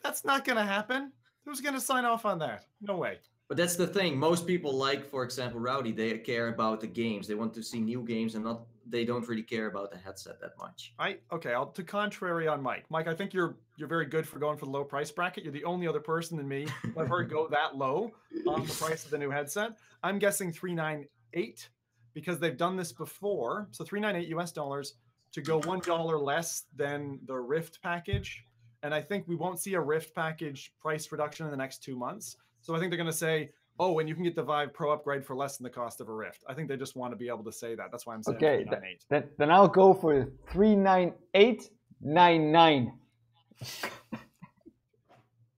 S4: That's not going to happen. Who's going to sign off on that? No way.
S1: But that's the thing. Most people, like, for example, Rowdy, they care about the games. They want to see new games, and they don't really care about the headset that much.
S4: I'll to contrary on Mike. Mike, I think you're very good for going for the low price bracket. You're the only other person than me who I've heard go that low on the price of the new headset. I'm guessing $398 because they've done this before. So $398 US, to go $1 less than the Rift package. And I think we won't see a Rift package price reduction in the next 2 months. So I think they're going to say, oh, and you can get the Vive Pro upgrade for less than the cost of a Rift. I think they just want to be able to say that. That's why I'm saying
S3: Okay,
S4: 398.
S3: then I'll go for 398.99.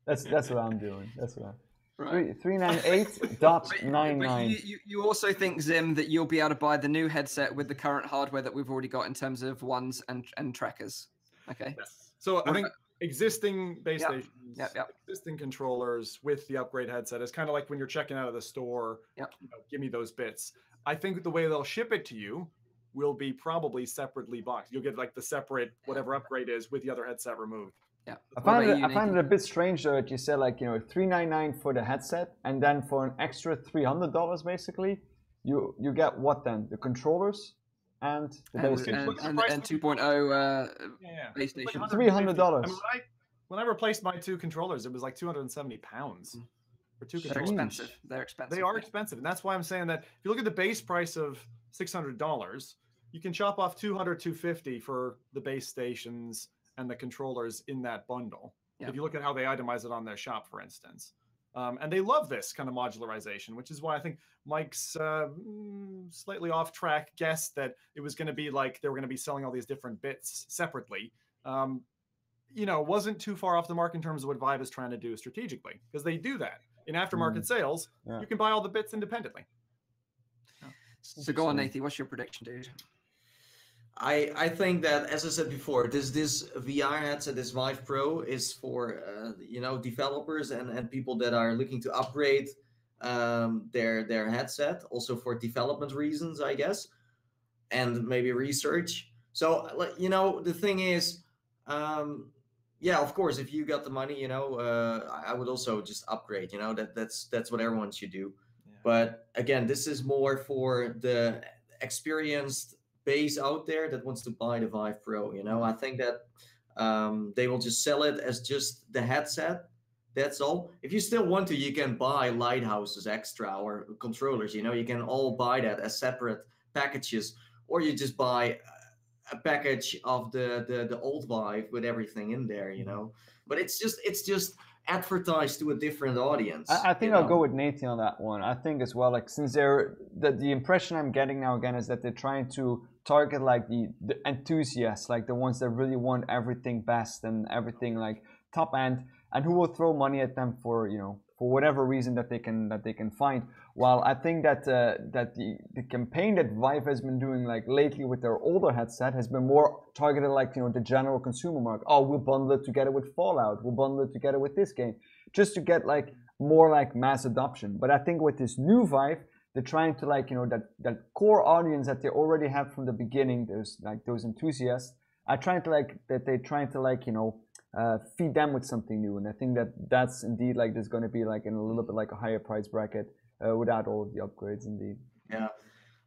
S3: That's what I'm doing. That's what I'm.
S2: Right.
S3: 398.99.
S2: But you also think, Zim, that you'll be able to buy the new headset with the current hardware that we've already got in terms of ones and trackers. Okay.
S4: Yes. So I think existing base
S2: Yep.
S4: stations,
S2: Yep.
S4: existing controllers with the upgrade headset is kind of like when you're checking out of the store.
S2: Yep.
S4: Give me those bits. I think the way they'll ship it to you will be probably separately boxed. You'll get like the separate whatever upgrade is with the other headset removed.
S2: Yeah.
S3: I find it a bit strange though that you said like, you know, $399 for the headset, and then for an extra $300 basically, you get what then? The controllers and the base station.
S2: And 2.0 base
S4: It's like
S2: station.
S3: $300.
S4: I mean, when I replaced my two controllers, it was like £270 for two
S2: They're
S4: controllers.
S2: expensive. They're expensive.
S4: They are expensive, and that's why I'm saying that if you look at the base price of $600, you can chop off $200-$250 for the base stations and the controllers in that bundle.
S2: Yeah.
S4: If you look at how they itemize it on their shop, for instance. And they love this kind of modularization, which is why I think Mike's slightly off track guessed that it was going to be like they were going to be selling all these different bits separately. You know, wasn't too far off the mark in terms of what Vive is trying to do strategically, because they do that in aftermarket sales.
S3: Yeah.
S4: You can buy all the bits independently.
S2: So go on, Nathan. What's your prediction, dude?
S1: I think that, as I said before, this VR headset, this Vive Pro, is for you know, developers and people that are looking to upgrade their headset, also for development reasons, I guess, and maybe research. So, you know, the thing is, yeah, of course, if you got the money, you know, I would also just upgrade. You know, that's what everyone should do.
S4: Yeah.
S1: But again, this is more for the experienced base out there that wants to buy the Vive Pro. You know, I think that they will just sell it as just the headset. That's all. If you still want to, you can buy lighthouses extra or controllers. You know, you can all buy that as separate packages, or you just buy a package of the old Vive with everything in there. You know, but it's just advertised to a different audience.
S3: I think I'll go with Nathan on that one. I think as well, like, since the impression I'm getting now again is that they're trying to target like the enthusiasts, like the ones that really want everything best and everything like top end, and who will throw money at them for, you know, for whatever reason that they can find. While I think that the campaign that Vive has been doing like lately with their older headset has been more targeted like, you know, the general consumer market. Oh, we'll bundle it together with Fallout. We'll bundle it together with this game, just to get like more like mass adoption. But I think with this new Vive, they're trying to like, you know, that core audience that they already have from the beginning. There's like those enthusiasts. They're trying to like, you know, feed them with something new. And I think that's indeed like there's going to be like in a little bit like a higher price bracket without all of the upgrades indeed.
S1: Yeah,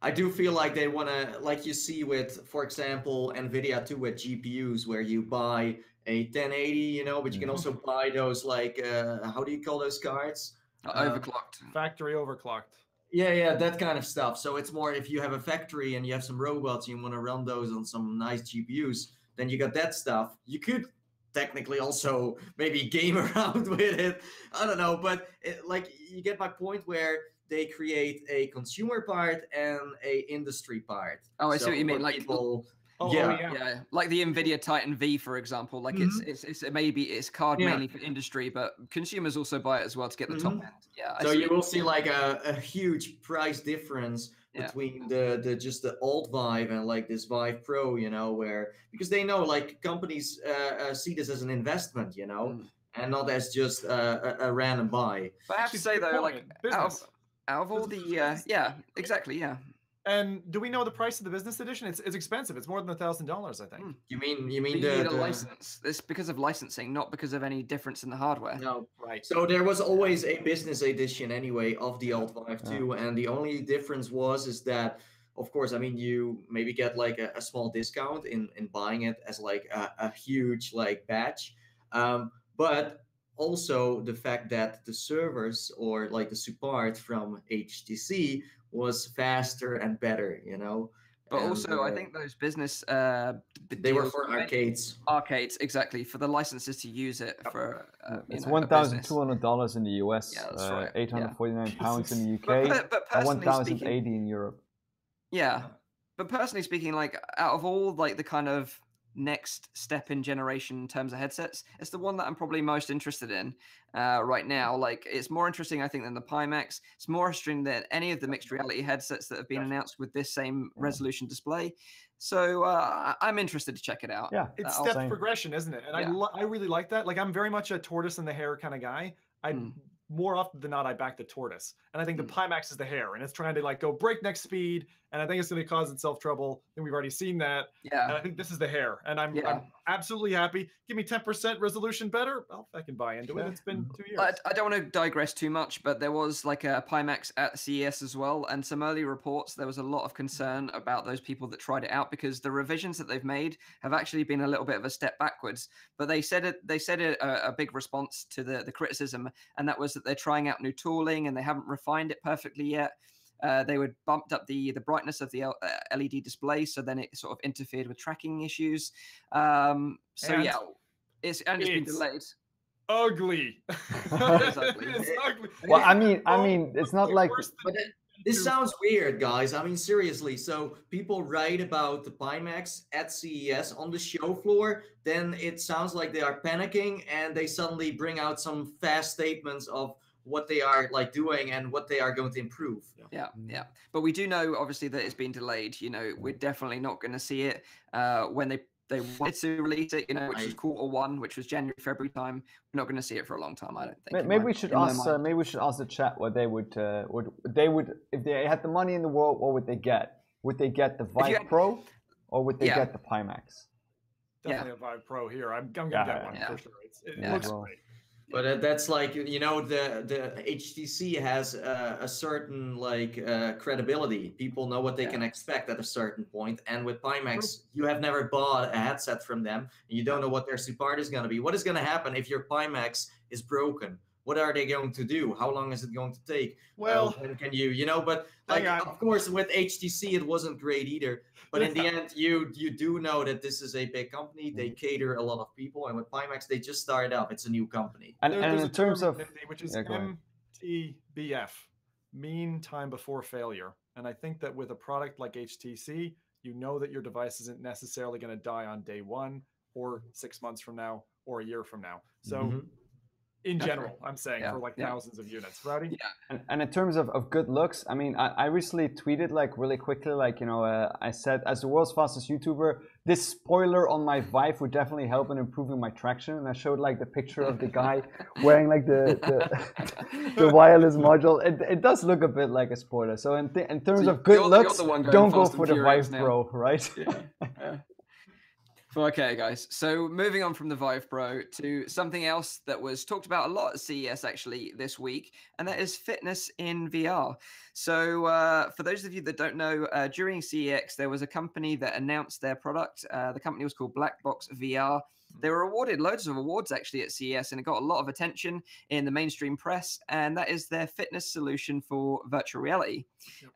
S1: I do feel like they want to, like you see with, for example, NVIDIA too, with GPUs, where you buy a 1080, you know, but you can also buy those like, how do you call those cards?
S2: Overclocked.
S4: Factory overclocked.
S1: Yeah, that kind of stuff. So it's more if you have a factory and you have some robots and you want to run those on some nice GPUs, then you got that stuff. You could technically also maybe game around with it. I don't know, but like you get my point where they create a consumer part and a industry part.
S2: Oh, I see what you mean. Like
S1: people,
S2: yeah, like the NVIDIA Titan V, for example. Like it's card mainly for industry, but consumers also buy it as well to get the top end. Yeah.
S1: So you will see like a huge price difference between the just the old Vive and like this Vive Pro, you know, because they know like companies see this as an investment, you know, and not as just a random buy.
S2: But I have to say though, like out of all the exactly.
S4: And do we know the price of the business edition? It's expensive. It's more than $1,000, I think.
S1: You mean
S2: you need a license? It's because of licensing, not because of any difference in the hardware.
S1: No, right. So there was always a business edition anyway of the old Vive 2, and the only difference is that, of course, I mean, you maybe get like a small discount in buying it as like a huge like batch, but also the fact that the servers or like the support from HTC was faster and better, you know.
S2: But
S1: And,
S2: also, I think those business
S1: they were
S2: deals
S1: for arcades.
S2: arcades, exactly, for the licenses to use it for
S3: It's
S2: you know, a business.
S3: $1,200 in the US,
S2: Yeah, that's right.
S3: 849 pounds in the UK,
S2: But
S3: and
S2: personally
S3: 1,080
S2: speaking,
S3: in Europe.
S2: yeah. But personally speaking, like out of all like the kind of next step in generation in terms of headsets, it's the one that I'm probably most interested in right now. Like it's more interesting, I think, than the Pimax. It's more interesting than any of the mixed reality headsets that have been announced with this same resolution display. So I'm interested to check it out.
S3: Yeah,
S4: it's step progression, isn't it? And I really like that. Like I'm very much a tortoise in the hare kind of guy. More often than not, I back the tortoise, and I think the Pimax is the hare, and it's trying to like go breakneck speed, and I think it's going to cause itself trouble. And we've already seen that.
S2: Yeah.
S4: And I think this is the hare, and I'm absolutely happy. Give me 10% resolution better, I'll fucking buy into it. It's been 2 years.
S2: I don't want to digress too much, but there was like a Pimax at CES as well, and some early reports. There was a lot of concern about those people that tried it out because the revisions that they've made have actually been a little bit of a step backwards. But they said a big response to the criticism, and that was that they're trying out new tooling and they haven't refined it perfectly yet. They would bumped up the brightness of the LED display, so then it sort of interfered with tracking issues. It's been delayed.
S4: Ugly.
S2: It's ugly.
S4: It's ugly.
S3: Well, I mean, it's not like.
S1: But this sounds weird, guys. I mean, seriously. So people write about the Pimax at CES on the show floor. Then it sounds like they are panicking, and they suddenly bring out some fast statements of what they are like doing and what they are going to improve.
S2: Yeah. But we do know, obviously, that it's been delayed. You know, we're definitely not going to see it when they wanted to release it, you know, which was Q1, which was January, February time. We're not going to see it for a long time, I don't think.
S3: Maybe we should ask the chat what they would if they had the money in the world, what would they get? Would they get the Vive Pro, or would they get the Pimax?
S4: Definitely a Vive Pro here. I'm gonna get one for sure. It looks great.
S1: But that's like, you know, the HTC has a certain like credibility. People know what they can expect at a certain point. And with Pimax, you have never bought a headset from them. And you don't know what their support is going to be. What is going to happen if your Pimax is broken? What are they going to do? How long is it going to take?
S4: Well,
S1: when can you know, but like, of course, with HTC, it wasn't great either. But in the end, you do know that this is a big company. They cater a lot of people. And with Pimax, they just started up. It's a new company.
S3: And in terms of...
S4: which is MTBF, mean time before failure. And I think that with a product like HTC, you know that your device isn't necessarily going to die on day one or 6 months from now or a year from now. So in general, I'm saying for like thousands of units. Rowdy?
S3: Yeah. And in terms of good looks, I mean, I recently tweeted like really quickly, like, you know, I said, as the world's fastest YouTuber, this spoiler on my Vive would definitely help in improving my traction. And I showed like the picture of the guy wearing like the wireless module. It does look a bit like a spoiler. So in terms of good looks, don't go for the Vive Pro, right?
S2: Okay, guys. So moving on from the Vive Pro to something else that was talked about a lot at CES actually this week, and that is fitness in VR. So for those of you that don't know, during CES, there was a company that announced their product. The company was called Black Box VR. They were awarded loads of awards actually at CES, and it got a lot of attention in the mainstream press, and that is their fitness solution for virtual reality.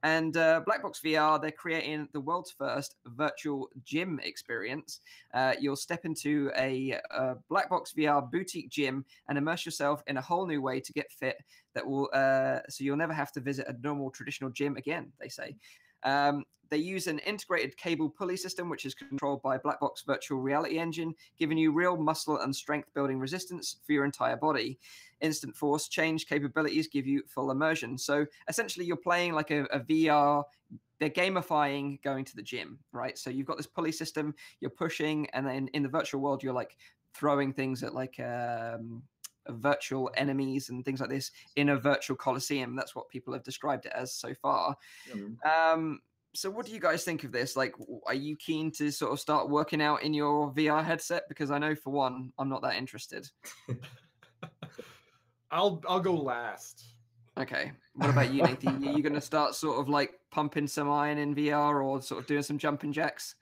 S2: And Black Box VR, they're creating the world's first virtual gym experience. You'll step into a Black Box VR boutique gym and immerse yourself in a whole new way to get fit that will so you'll never have to visit a normal traditional gym again, they say. They use an integrated cable pulley system, which is controlled by Black Box Virtual Reality Engine, giving you real muscle and strength building resistance for your entire body. Instant force change capabilities give you full immersion. So essentially, you're playing like a VR. They're gamifying going to the gym, right? So you've got this pulley system, you're pushing, and then in the virtual world, you're like throwing things at like virtual enemies and things like this in a virtual coliseum. That's what people have described it as so far. So what do you guys think of this? Like, are you keen to sort of start working out in your VR headset? Because I know for one, I'm not that interested.
S4: I'll go last.
S2: Okay. What about you, Nathan? Are you going to start sort of like pumping some iron in VR or sort of doing some jumping jacks?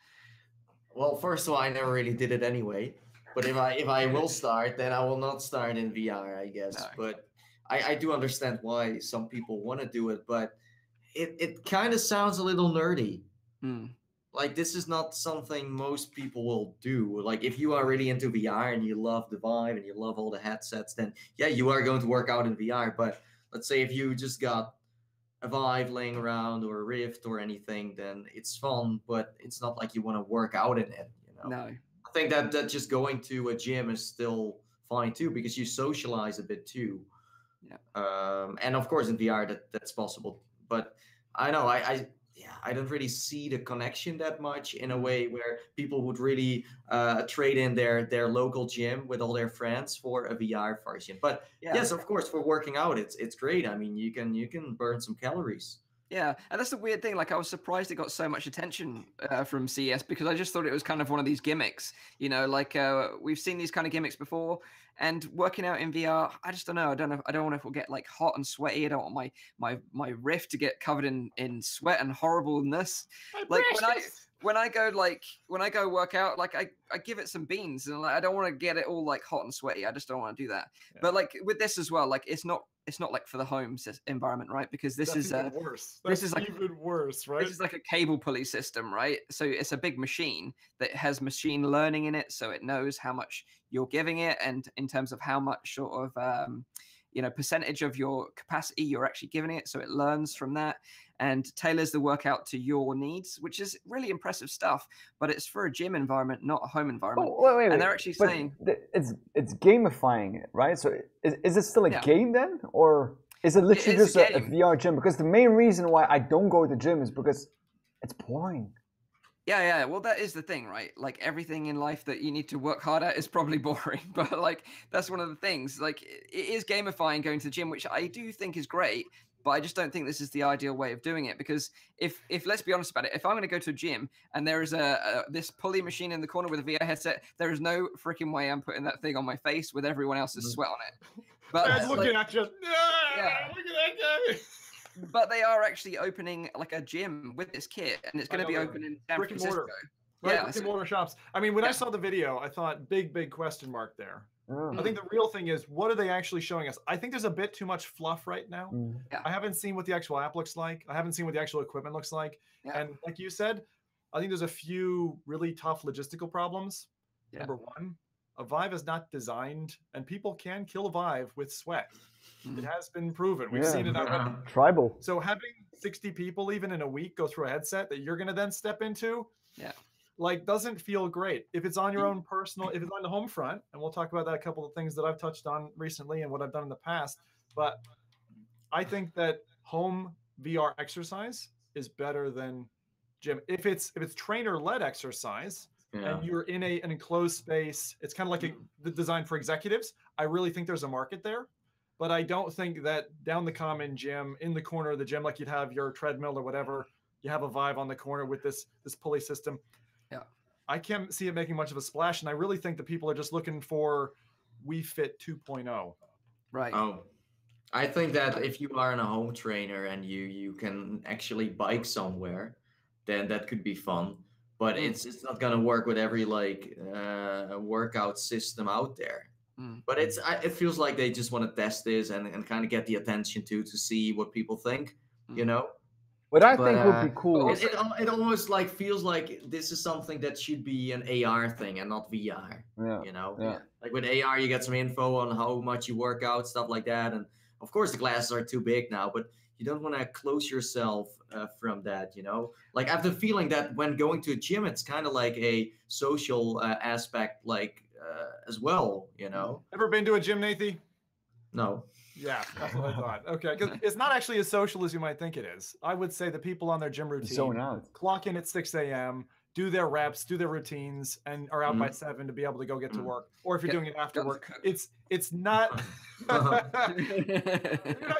S1: Well, first of all, I never really did it anyway. But if I will start, then I will not start in VR, I guess. No. But I do understand why some people want to do it, but it kind of sounds a little nerdy. like this is not something most people will do. Like if you are really into VR and you love the Vive and you love all the headsets, then yeah, you are going to work out in VR. But let's say if you just got a Vive laying around or a Rift or anything, then it's fun, but it's not like you want to work out in it, you know.
S2: No.
S1: I think that just going to a gym is still fine too, because you socialize a bit too.
S2: Yeah.
S1: And of course in VR that's possible. But I know I don't really see the connection that much in a way where people would really trade in their local gym with all their friends for a VR version. But yes, of course, for working out, it's great. I mean, you can burn some calories.
S2: Yeah, and that's the weird thing. Like, I was surprised it got so much attention from CES, because I just thought it was kind of one of these gimmicks. You know, like we've seen these kind of gimmicks before, and working out in VR, I just don't know. I don't want to get like hot and sweaty. I don't want my Rift to get covered in sweat and horribleness. Like when I go work out, like I give it some beans, and like, I don't want to get it all like hot and sweaty. I just don't want to do that. Yeah. But like with this as well, like it's not like for the home environment, right? Because this is
S4: even worse.
S2: This is like
S4: even worse, right?
S2: This is like a cable pulley system, right? So it's a big machine that has machine learning in it, so it knows how much you're giving it, and in terms of how much sort of percentage of your capacity you're actually giving it, so it learns from that and tailors the workout to your needs, which is really impressive stuff. But it's for a gym environment, not a home environment.
S3: Oh, wait,
S2: and they're actually saying
S3: it's gamifying it, right? So is it still a game then, or is it literally just a VR gym? Because the main reason why I don't go to the gym is because it's boring.
S2: Yeah. Well, that is the thing, right? Like everything in life that you need to work hard at is probably boring. But like that's one of the things. Like it is gamifying going to the gym, which I do think is great. But I just don't think this is the ideal way of doing it, because if let's be honest about it, if I'm going to go to a gym and there is this pulley machine in the corner with a VR headset, there is no freaking way I'm putting that thing on my face with everyone else's sweat on it. But
S4: I'm looking at you. Yeah, look at that guy.
S2: But they are actually opening like a gym with this kit, and it's going to be open in San Francisco.
S4: Right, brick and mortar shops. I mean, when I saw the video, I thought big question mark there. I think the real thing is, what are they actually showing us? I think there's a bit too much fluff right now.
S2: Yeah.
S4: I haven't seen what the actual app looks like. I haven't seen what the actual equipment looks like. Yeah. And like you said, I think there's a few really tough logistical problems. Yeah. Number one, a Vive is not designed, and people can kill a Vive with sweat. It has been proven. We've seen it already.
S3: Tribal.
S4: So having 60 people even in a week go through a headset that you're going to then step into, like, doesn't feel great. If it's on your own personal, if it's on the home front, and we'll talk about that, a couple of things that I've touched on recently and what I've done in the past, but I think that home VR exercise is better than gym. If it's trainer-led exercise, and you're in an enclosed space, it's kind of like the design for executives. I really think there's a market there. But I don't think that down the common gym, in the corner of the gym, like you'd have your treadmill or whatever, you have a Vive on the corner with this pulley system.
S2: Yeah,
S4: I can't see it making much of a splash, and I really think that people are just looking for Wii Fit 2.0.
S2: Right.
S1: Oh, I think that if you are in a home trainer and you can actually bike somewhere, then that could be fun. But it's not gonna work with every like workout system out there. But it feels like they just want to test this and kind of get the attention to see what people think, you know.
S3: What I think would be cool.
S1: It almost like feels like this is something that should be an AR thing and not VR.
S3: Yeah.
S1: You know, like with AR you get some info on how much you work out, stuff like that, and of course the glasses are too big now, but you don't want to close yourself from that, you know. Like I have the feeling that when going to a gym, it's kind of like a social aspect, like. As well, you know.
S4: Ever been to a gym, Nathy?
S1: No.
S4: Yeah, that's what I thought. Okay, because it's not actually as social as you might think it is. I would say the people on their gym routine clock in at 6 a.m., do their reps, do their routines, and are out by 7 to be able to go get to work. Or if you're doing it after work, it's not.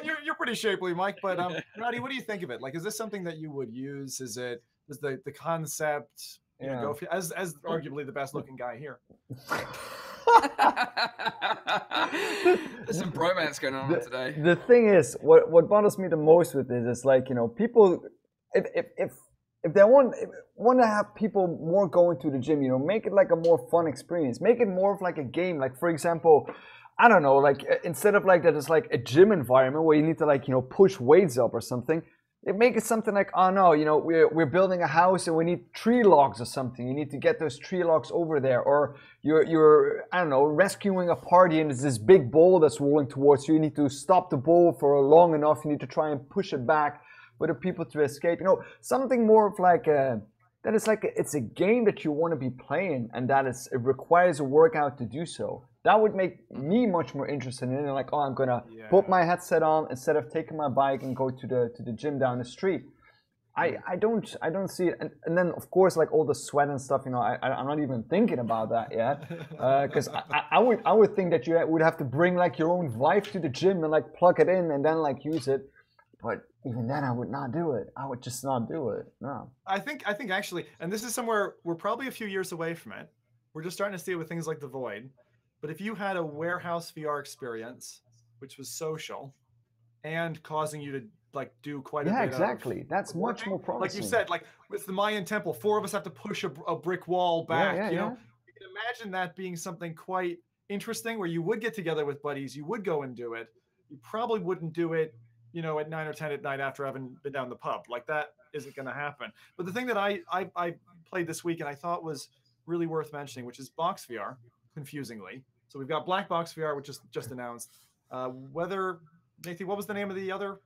S4: You're pretty shapely, Mike. But Rowdy, what do you think of it? Like, is this something that you would use? Is the concept? You know, go as arguably the best looking guy here.
S2: There's some bromance going on today.
S3: The thing is, what bothers me the most with this is, like, you know, people, if they want to have people more going to the gym, you know, make it like a more fun experience. Make it more of like a game. Like, for example, I don't know, like instead of like that, it's like a gym environment where you need to, like, you know, push weights up or something. They make it something like, oh no, you know, we're building a house and we need tree logs or something. You need to get those tree logs over there. Or you're I don't know, rescuing a party and there's this big ball that's rolling towards you. You need to stop the ball for long enough. You need to try and push it back for the people to escape. You know, something more of like that is like it's a game that you want to be playing, and that it requires a workout to do so. That would make me much more interested in it. Like, oh, I'm gonna put my headset on instead of taking my bike and go to the gym down the street. I don't see it. And then of course, like all the sweat and stuff, you know, I'm not even thinking about that yet, because I would think that you would have to bring like your own Vive to the gym and like plug it in and then like use it. But even then, I would not do it. I would just not do it. No.
S4: I think actually, and this is somewhere we're probably a few years away from it. We're just starting to see it with things like the Void. But if you had a warehouse VR experience, which was social, and causing you to like do quite a bit
S3: exactly. That's much more promising.
S4: Like you said, like with the Mayan temple, 4 of us have to push a brick wall back. You know, you can imagine that being something quite interesting, where you would get together with buddies, you would go and do it. You probably wouldn't do it, you know, at 9 or 10 at night after having been down the pub. Like that isn't going to happen. But the thing that I played this week and I thought was really worth mentioning, which is Box VR, confusingly. So we've got Black Box VR, which is just announced. Nathan, what was the name of the other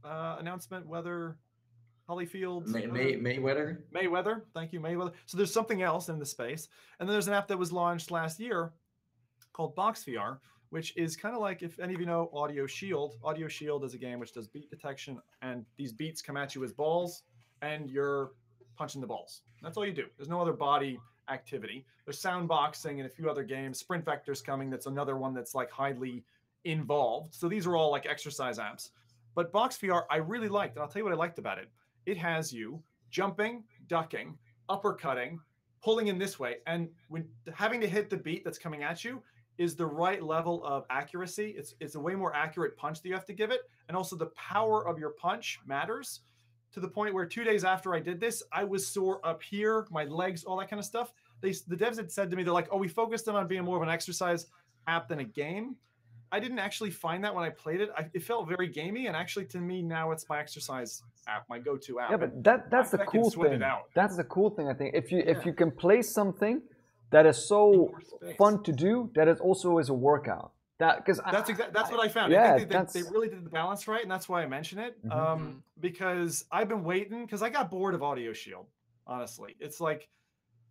S4: announcement? Holyfield?
S1: Mayweather?
S4: Mayweather. Thank you, Mayweather. So there's something else in the space. And then there's an app that was launched last year called Box VR, which is kind of like, if any of you know Audio Shield. Audio Shield is a game which does beat detection, and these beats come at you as balls, and you're punching the balls. That's all you do. There's no other body activity. There's sound boxing and a few other games. Sprint Vector's coming. That's another one that's like highly involved. So these are all like exercise apps. But Box VR, I really liked, and I'll tell you what I liked about it. It has you jumping, ducking, uppercutting, pulling in this way, and when having to hit the beat that's coming at you is the right level of accuracy. It's a way more accurate punch that you have to give it, and also the power of your punch matters, to the point where 2 days after I did this, I was sore up here, my legs, all that kind of stuff. The devs had said to me, they're like, oh, we focused on being more of an exercise app than a game. I didn't actually find that when I played it. It felt very gamey, and actually to me now it's my exercise app, my go-to app.
S3: Yeah, but that's the cool thing. That's the cool thing, I think. If you can play something that is so fun to do, that it also is a workout. That's what I found. Yeah,
S4: I think they really did the balance right, and that's why I mention it. Because I've been waiting, because I got bored of Audio Shield, honestly. It's like,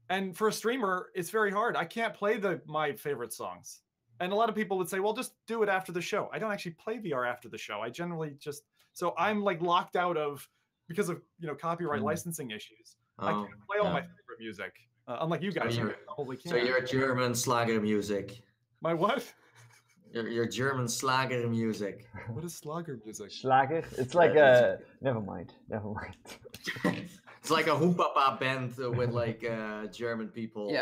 S4: and for a streamer, it's very hard. I can't play my favorite songs. And a lot of people would say, well, just do it after the show. I don't actually play VR after the show. I generally just, so I'm like locked out of, because of, you know, copyright licensing issues. I can't play all my favorite music. Unlike you guys, you probably can.
S1: So you're German Schlager music.
S4: My what?
S1: Your German Schlager music.
S4: What is Schlager music?
S3: Schlager? It's like never mind.
S1: It's like a hoopapa band with like German people,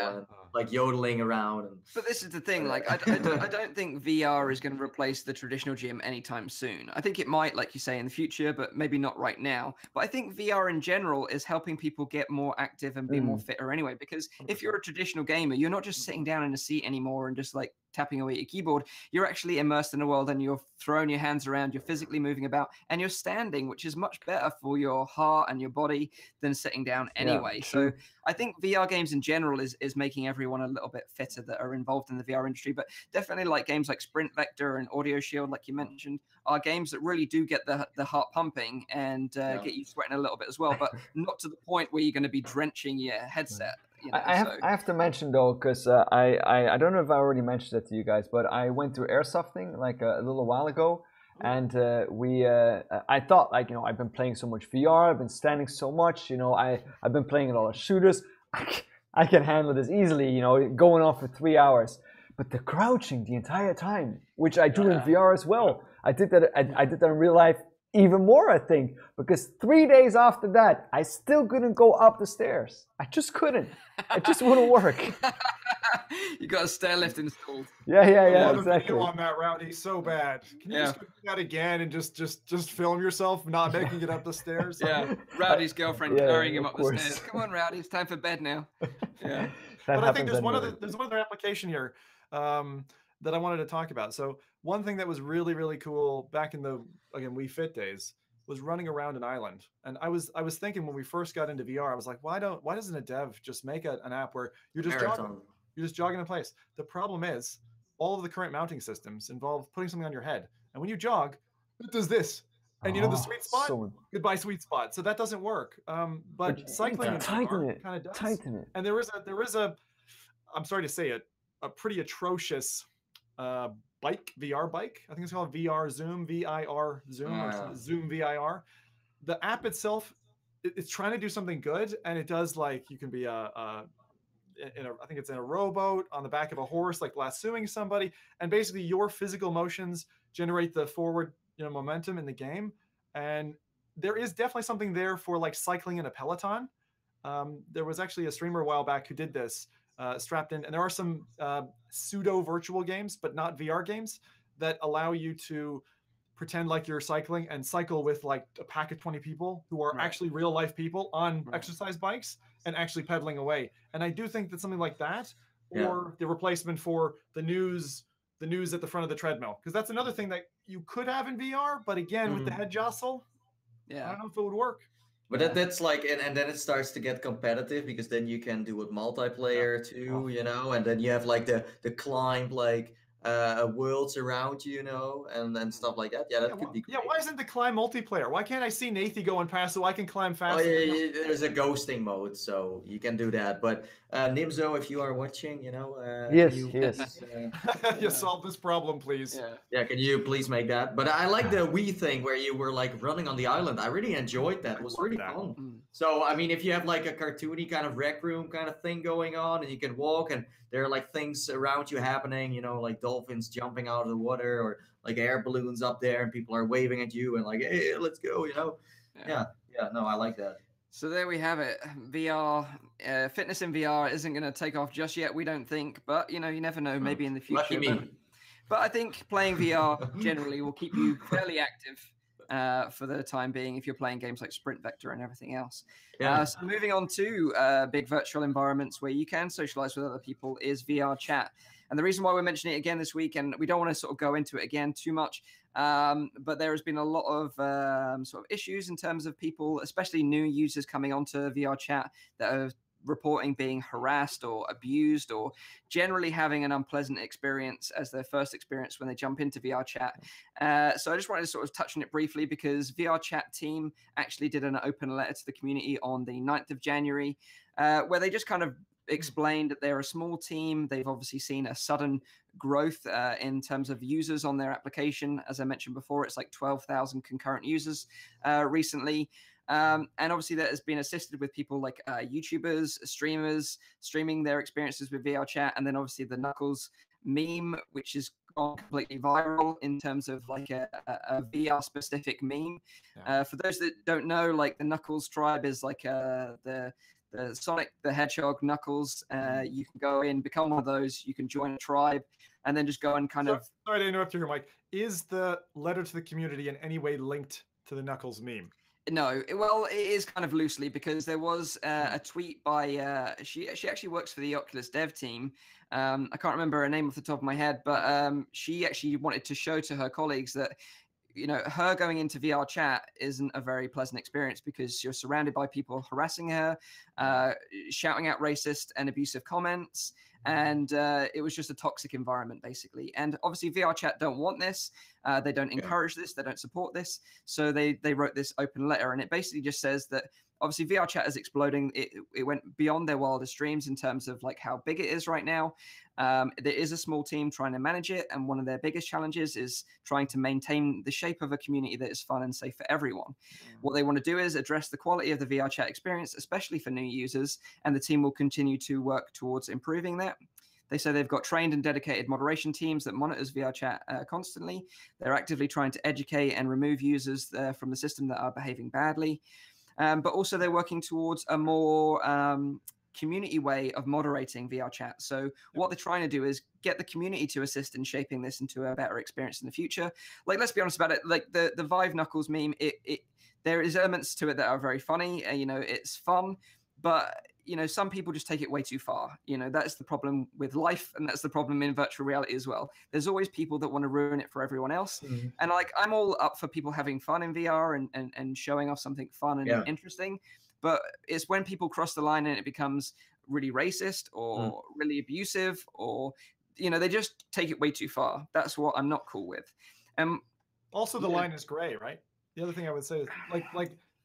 S1: like yodeling around.
S2: But this is the thing, like I don't think VR is going to replace the traditional gym anytime soon. I think it might, like you say, in the future, but maybe not right now. But I think VR in general is helping people get more active and be more fitter anyway. Because if you're a traditional gamer, you're not just sitting down in a seat anymore and just like tapping away at your keyboard. You're actually immersed in the world, and you're throwing your hands around, you're physically moving about, and you're standing, which is much better for your heart and your body than sitting down anyway. So I think VR games in general is making everyone a little bit fitter that are involved in the VR industry. But definitely like games like Sprint Vector and Audio Shield, like you mentioned, are games that really do get the heart pumping and get you sweating a little bit as well, but not to the point where you're going to be drenching your headset. You know,
S3: I have to mention though, because I don't know if I already mentioned it to you guys, but I went to airsofting like a little while ago, and I thought, like, you know, I've been playing so much VR, I've been standing so much, you know, I've been playing a lot of shooters, I can handle this easily, you know, going on for 3 hours. But the crouching the entire time, which I do in VR as well, I did that in real life even more, I think, because 3 days after that, I still couldn't go up the stairs. I just couldn't. It just wouldn't work.
S2: You got a stair lift installed.
S3: Yeah,
S4: exactly. On that, Rowdy, so bad. Can you just do that again and just film yourself not making it up the stairs?
S2: Yeah, Rowdy's girlfriend carrying him up the stairs. Come on, Rowdy, it's time for bed now. Yeah,
S4: but I think there's one other application here that I wanted to talk about. So one thing that was really, really cool back in the Wii Fit days was running around an island. And I was thinking when we first got into VR, I was like, why doesn't a dev just make an app where you're just jogging in place? The problem is all of the current mounting systems involve putting something on your head. And when you jog, it does this. And you know the sweet spot? Goodbye sweet spot. So that doesn't work. But cycling in VR kind of does.
S3: Tighten it.
S4: And there is a I'm sorry to say it, a pretty atrocious bike, VR bike. I think it's called VR Zoom, VIR Zoom, or Zoom VIR. The app itself, it's trying to do something good, and it does, like, you can be I think it's in a rowboat on the back of a horse, like lassoing somebody, and basically your physical motions generate the forward, momentum in the game. And there is definitely something there for like cycling in a peloton. There was actually a streamer a while back who did this. Strapped in, and there are some pseudo virtual games, but not VR games, that allow you to pretend like you're cycling and cycle with like a pack of 20 people who are actually real life people on exercise bikes and actually pedaling away. And I do think that something like that, or the replacement for the news at the front of the treadmill, because that's another thing that you could have in VR, but again, with the head jostle, I don't know if it would work.
S1: But that's like, and then it starts to get competitive, because then you can do it multiplayer too, and then you have like the climb, like worlds around you, and stuff like that. Yeah, that could be great.
S4: Yeah, why isn't the climb multiplayer? Why can't I see Nathy going past so I can climb faster?
S1: Oh, yeah, there's a ghosting mode, so you can do that. But Nimzo, if you are watching,
S3: yes,
S4: you solve this problem, please.
S1: Yeah, can you please make that? But I like the Wii thing where you were like running on the island. I really enjoyed that. It was really fun. So I mean, if you have like a cartoony kind of rec room kind of thing going on, and you can walk, and there are like things around you happening, like dolphins jumping out of the water, or like air balloons up there, and people are waving at you and like, hey, let's go, no, I like that.
S2: So there we have it. VR, fitness in VR isn't going to take off just yet, we don't think, but you never know, maybe in the future.
S1: Lucky me.
S2: But I think playing VR generally will keep you fairly active for the time being, if you're playing games like Sprint Vector and everything else. So moving on to big virtual environments where you can socialize with other people is VRChat. And the reason why we're mentioning it again this week, and we don't want to sort of go into it again too much, but there has been a lot of sort of issues in terms of people, especially new users coming onto VRChat, that are reporting being harassed or abused, or generally having an unpleasant experience as their first experience when they jump into VRChat. So I just wanted to sort of touch on it briefly, because VRChat team actually did an open letter to the community on the 9th of January, where they just kind of explained that they're a small team. They've obviously seen a sudden growth in terms of users on their application. As I mentioned before, it's like 12,000 concurrent users recently. And obviously that has been assisted with people like YouTubers, streamers, streaming their experiences with VRChat. And then obviously the Knuckles meme, which has gone completely viral in terms of like a VR specific meme. For those that don't know, like the Knuckles Tribe is like the Sonic the Hedgehog Knuckles. You can go in, become one of those. You can join a tribe, and then just go and kind of.
S4: Sorry to interrupt you here, Mike. Is the letter to the community in any way linked to the Knuckles meme?
S2: No, well, it is kind of loosely, because there was a tweet by she actually works for the Oculus dev team. I can't remember her name off the top of my head, but she actually wanted to show to her colleagues that her going into VRChat isn't a very pleasant experience, because you're surrounded by people harassing her, shouting out racist and abusive comments. And it was just a toxic environment, basically. And obviously VRChat don't want this. They don't encourage this. They don't support this. So they wrote this open letter, and it basically just says that obviously VRChat is exploding. It went beyond their wildest dreams in terms of like how big it is right now. There is a small team trying to manage it, and one of their biggest challenges is trying to maintain the shape of a community that is fun and safe for everyone. What they want to do is address the quality of the VRChat experience, especially for new users, and the team will continue to work towards improving that. They say they've got trained and dedicated moderation teams that monitors VRChat constantly. They're actively trying to educate and remove users from the system that are behaving badly. But also they're working towards a more community way of moderating VRChat. So what they're trying to do is get the community to assist in shaping this into a better experience in the future. Like, let's be honest about it. Like the Vive Knuckles meme, there is elements to it that are very funny. It's fun, but some people just take it way too far. That's the problem with life, and that's the problem in virtual reality as well. There's always people that want to ruin it for everyone else. And like, I'm all up for people having fun in VR and showing off something fun and interesting, but it's when people cross the line and it becomes really racist or really abusive, or they just take it way too far. That's what I'm not cool with.
S4: Also, the line is gray, right? The other thing I would say is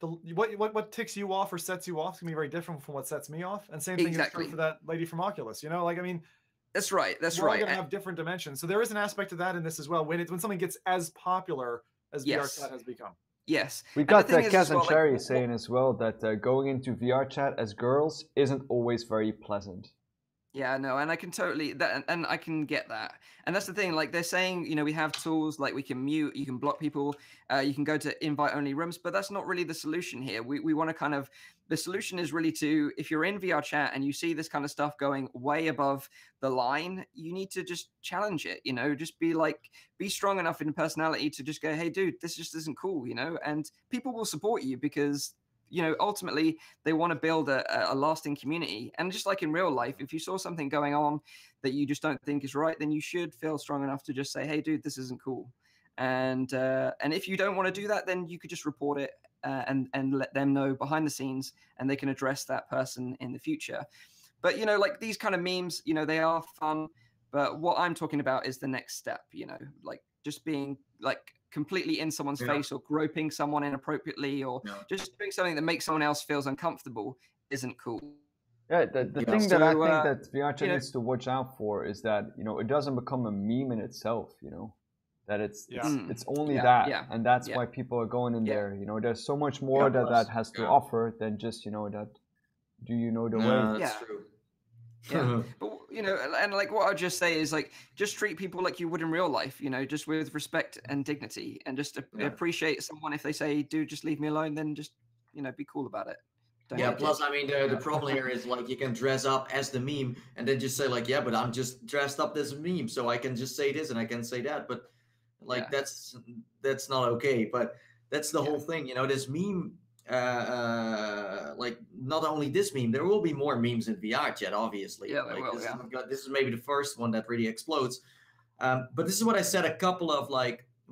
S4: what ticks you off or sets you off is gonna be very different from what sets me off. And same thing is true for that lady from Oculus.
S2: That's right.
S4: We're all gonna have different dimensions. So there is an aspect of that in this as well. When something gets as popular as VRChat has become.
S2: Yes.
S3: We got Kaz and Cherry saying as well that going into VRChat as girls isn't always very pleasant.
S2: Yeah, no, and I can totally and I can get that. And that's the thing, like they're saying, we have tools like we can mute, you can block people, you can go to invite only rooms, but that's not really the solution here. We want to the solution is really to, if you're in VRChat and you see this kind of stuff going way above the line, you need to just challenge it, just be strong enough in personality to just go, hey dude, this just isn't cool, and people will support you because ultimately they want to build a lasting community. And just like in real life, if you saw something going on that you just don't think is right, then you should feel strong enough to just say, hey dude, this isn't cool. And if you don't want to do that, then you could just report it and let them know behind the scenes, and they can address that person in the future. But like these kind of memes, they are fun, but what I'm talking about is the next step, like just being like completely in someone's face, or groping someone inappropriately, or just doing something that makes someone else feels uncomfortable isn't cool.
S3: Yeah, the thing that I think that VRChat needs to watch out for is that it doesn't become a meme in itself. That it's only that, and that's why people are going in there. There's so much more that has to offer than just that. Do you know the way?
S1: That's true.
S2: Yeah, but and like what I'd just say is like, just treat people like you would in real life, just with respect and dignity, and just appreciate someone if they say, dude, just leave me alone, then just be cool about it.
S1: Plus the problem here is like, you can dress up as the meme and then just say like, yeah, but I'm just dressed up as a meme, so I can just say this and I can say that, but like that's not okay. But that's the whole thing, this meme, like not only this meme, there will be more memes in VRChat, obviously. This is maybe the first one that really explodes. But this is what I said a couple of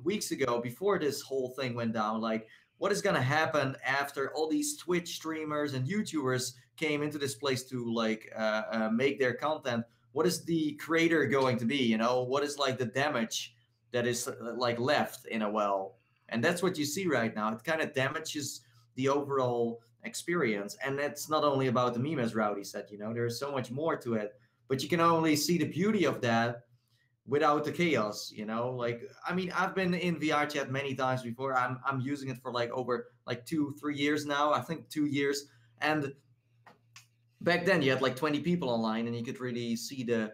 S1: weeks ago, before this whole thing went down. Like, what is gonna happen after all these Twitch streamers and YouTubers came into this place to make their content? What is the creator going to be? What is the damage that is left in a well? And that's what you see right now. It kind of damages the overall experience. And it's not only about the meme, as Rowdy said, there's so much more to it, but you can only see the beauty of that without the chaos. I've been in VRChat many times before. I'm using it for over 2-3 years now, I think 2 years. And back then you had 20 people online and you could really see the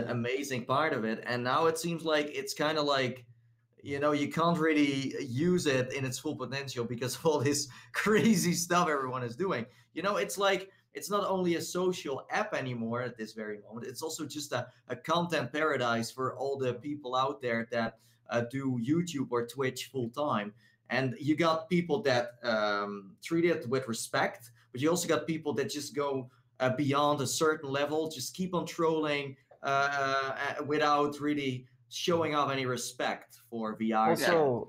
S1: amazing part of it. And now it seems like it's kind of you can't really use it in its full potential because of all this crazy stuff everyone is doing. It's not only a social app anymore at this very moment. It's also just a content paradise for all the people out there that do YouTube or Twitch full time. And you got people that treat it with respect, but you also got people that just go beyond a certain level, just keep on trolling without really showing off any respect for VR.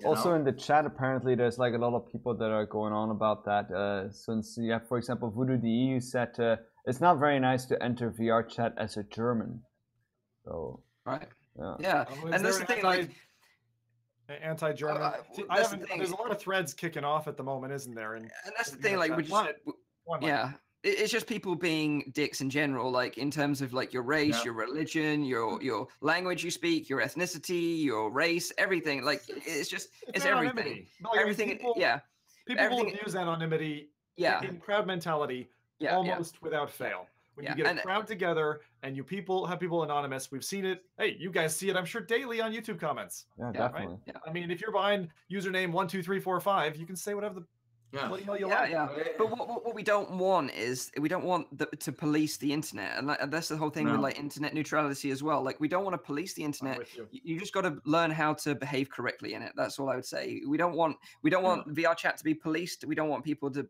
S3: Also in the chat, apparently there's a lot of people that are going on about that. Since for example, Voodoo.de, who said it's not very nice to enter VRChat as a German. So
S2: and that's the thing,
S4: anti-German. There's a lot of threads kicking off at the moment, isn't there? And
S2: that's the thing, it's just people being dicks in general, in terms of your race, your religion, your language you speak, your ethnicity, your race, everything. It's everything.
S4: People will use anonymity in crowd mentality almost without fail. When you get a crowd together and you have people anonymous, we've seen it. Hey, you guys see it, I'm sure, daily on YouTube comments.
S3: Yeah, definitely.
S4: Right? If you're behind username 12345, you can say whatever the
S2: But what we don't want is, we don't want to police the internet, and that's the whole thing with internet neutrality as well. We don't want to police the internet. You just got to learn how to behave correctly in it. That's all I would say. We don't want VRChat to be policed. We don't want people to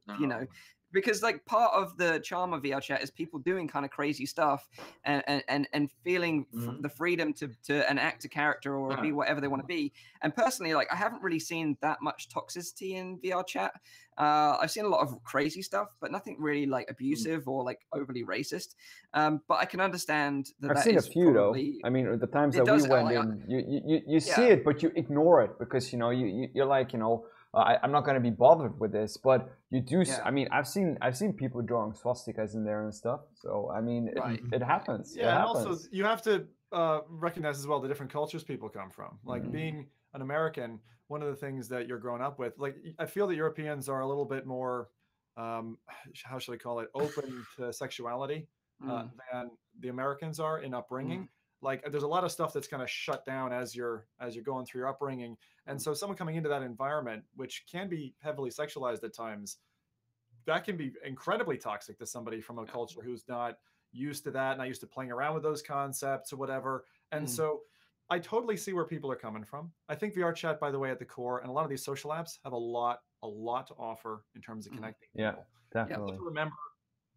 S2: because like part of the charm of VRChat is people doing kind of crazy stuff and feeling the freedom to enact a character or be whatever they want to be. And personally, like I haven't really seen that much toxicity in VRChat. I've seen a lot of crazy stuff, but nothing really like abusive or like overly racist. But I can understand that.
S3: I've seen a few
S2: probably,
S3: though. I mean, the times that we went in, you see it, but you ignore it because you're like I'm not going to be bothered with this, but you do. Yeah. I mean, I've seen people drawing swastikas in there and stuff. So I mean, it happens.
S4: Yeah, and also you have to recognize as well the different cultures people come from. Like being an American, one of the things that you're growing up with, like I feel that Europeans are a little bit more, how should I call it, open to sexuality than the Americans are in upbringing. Like there's a lot of stuff that's kind of shut down as you're going through your upbringing. And so someone coming into that environment, which can be heavily sexualized at times, that can be incredibly toxic to somebody from a culture who's not used to that, not used to playing around with those concepts or whatever. And so I totally see where people are coming from. I think VRChat, by the way, at the core, and a lot of these social apps have a lot to offer in terms of connecting people.
S3: Yeah, definitely.
S4: To remember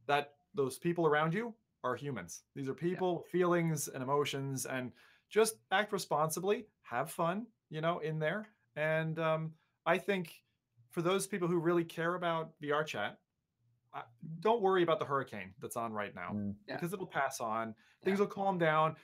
S4: that those people around you are humans. These are people, feelings and emotions, and just act responsibly, have fun, in there. And I think for those people who really care about VRChat, don't worry about the hurricane that's on right now because it'll pass on. Things will calm down.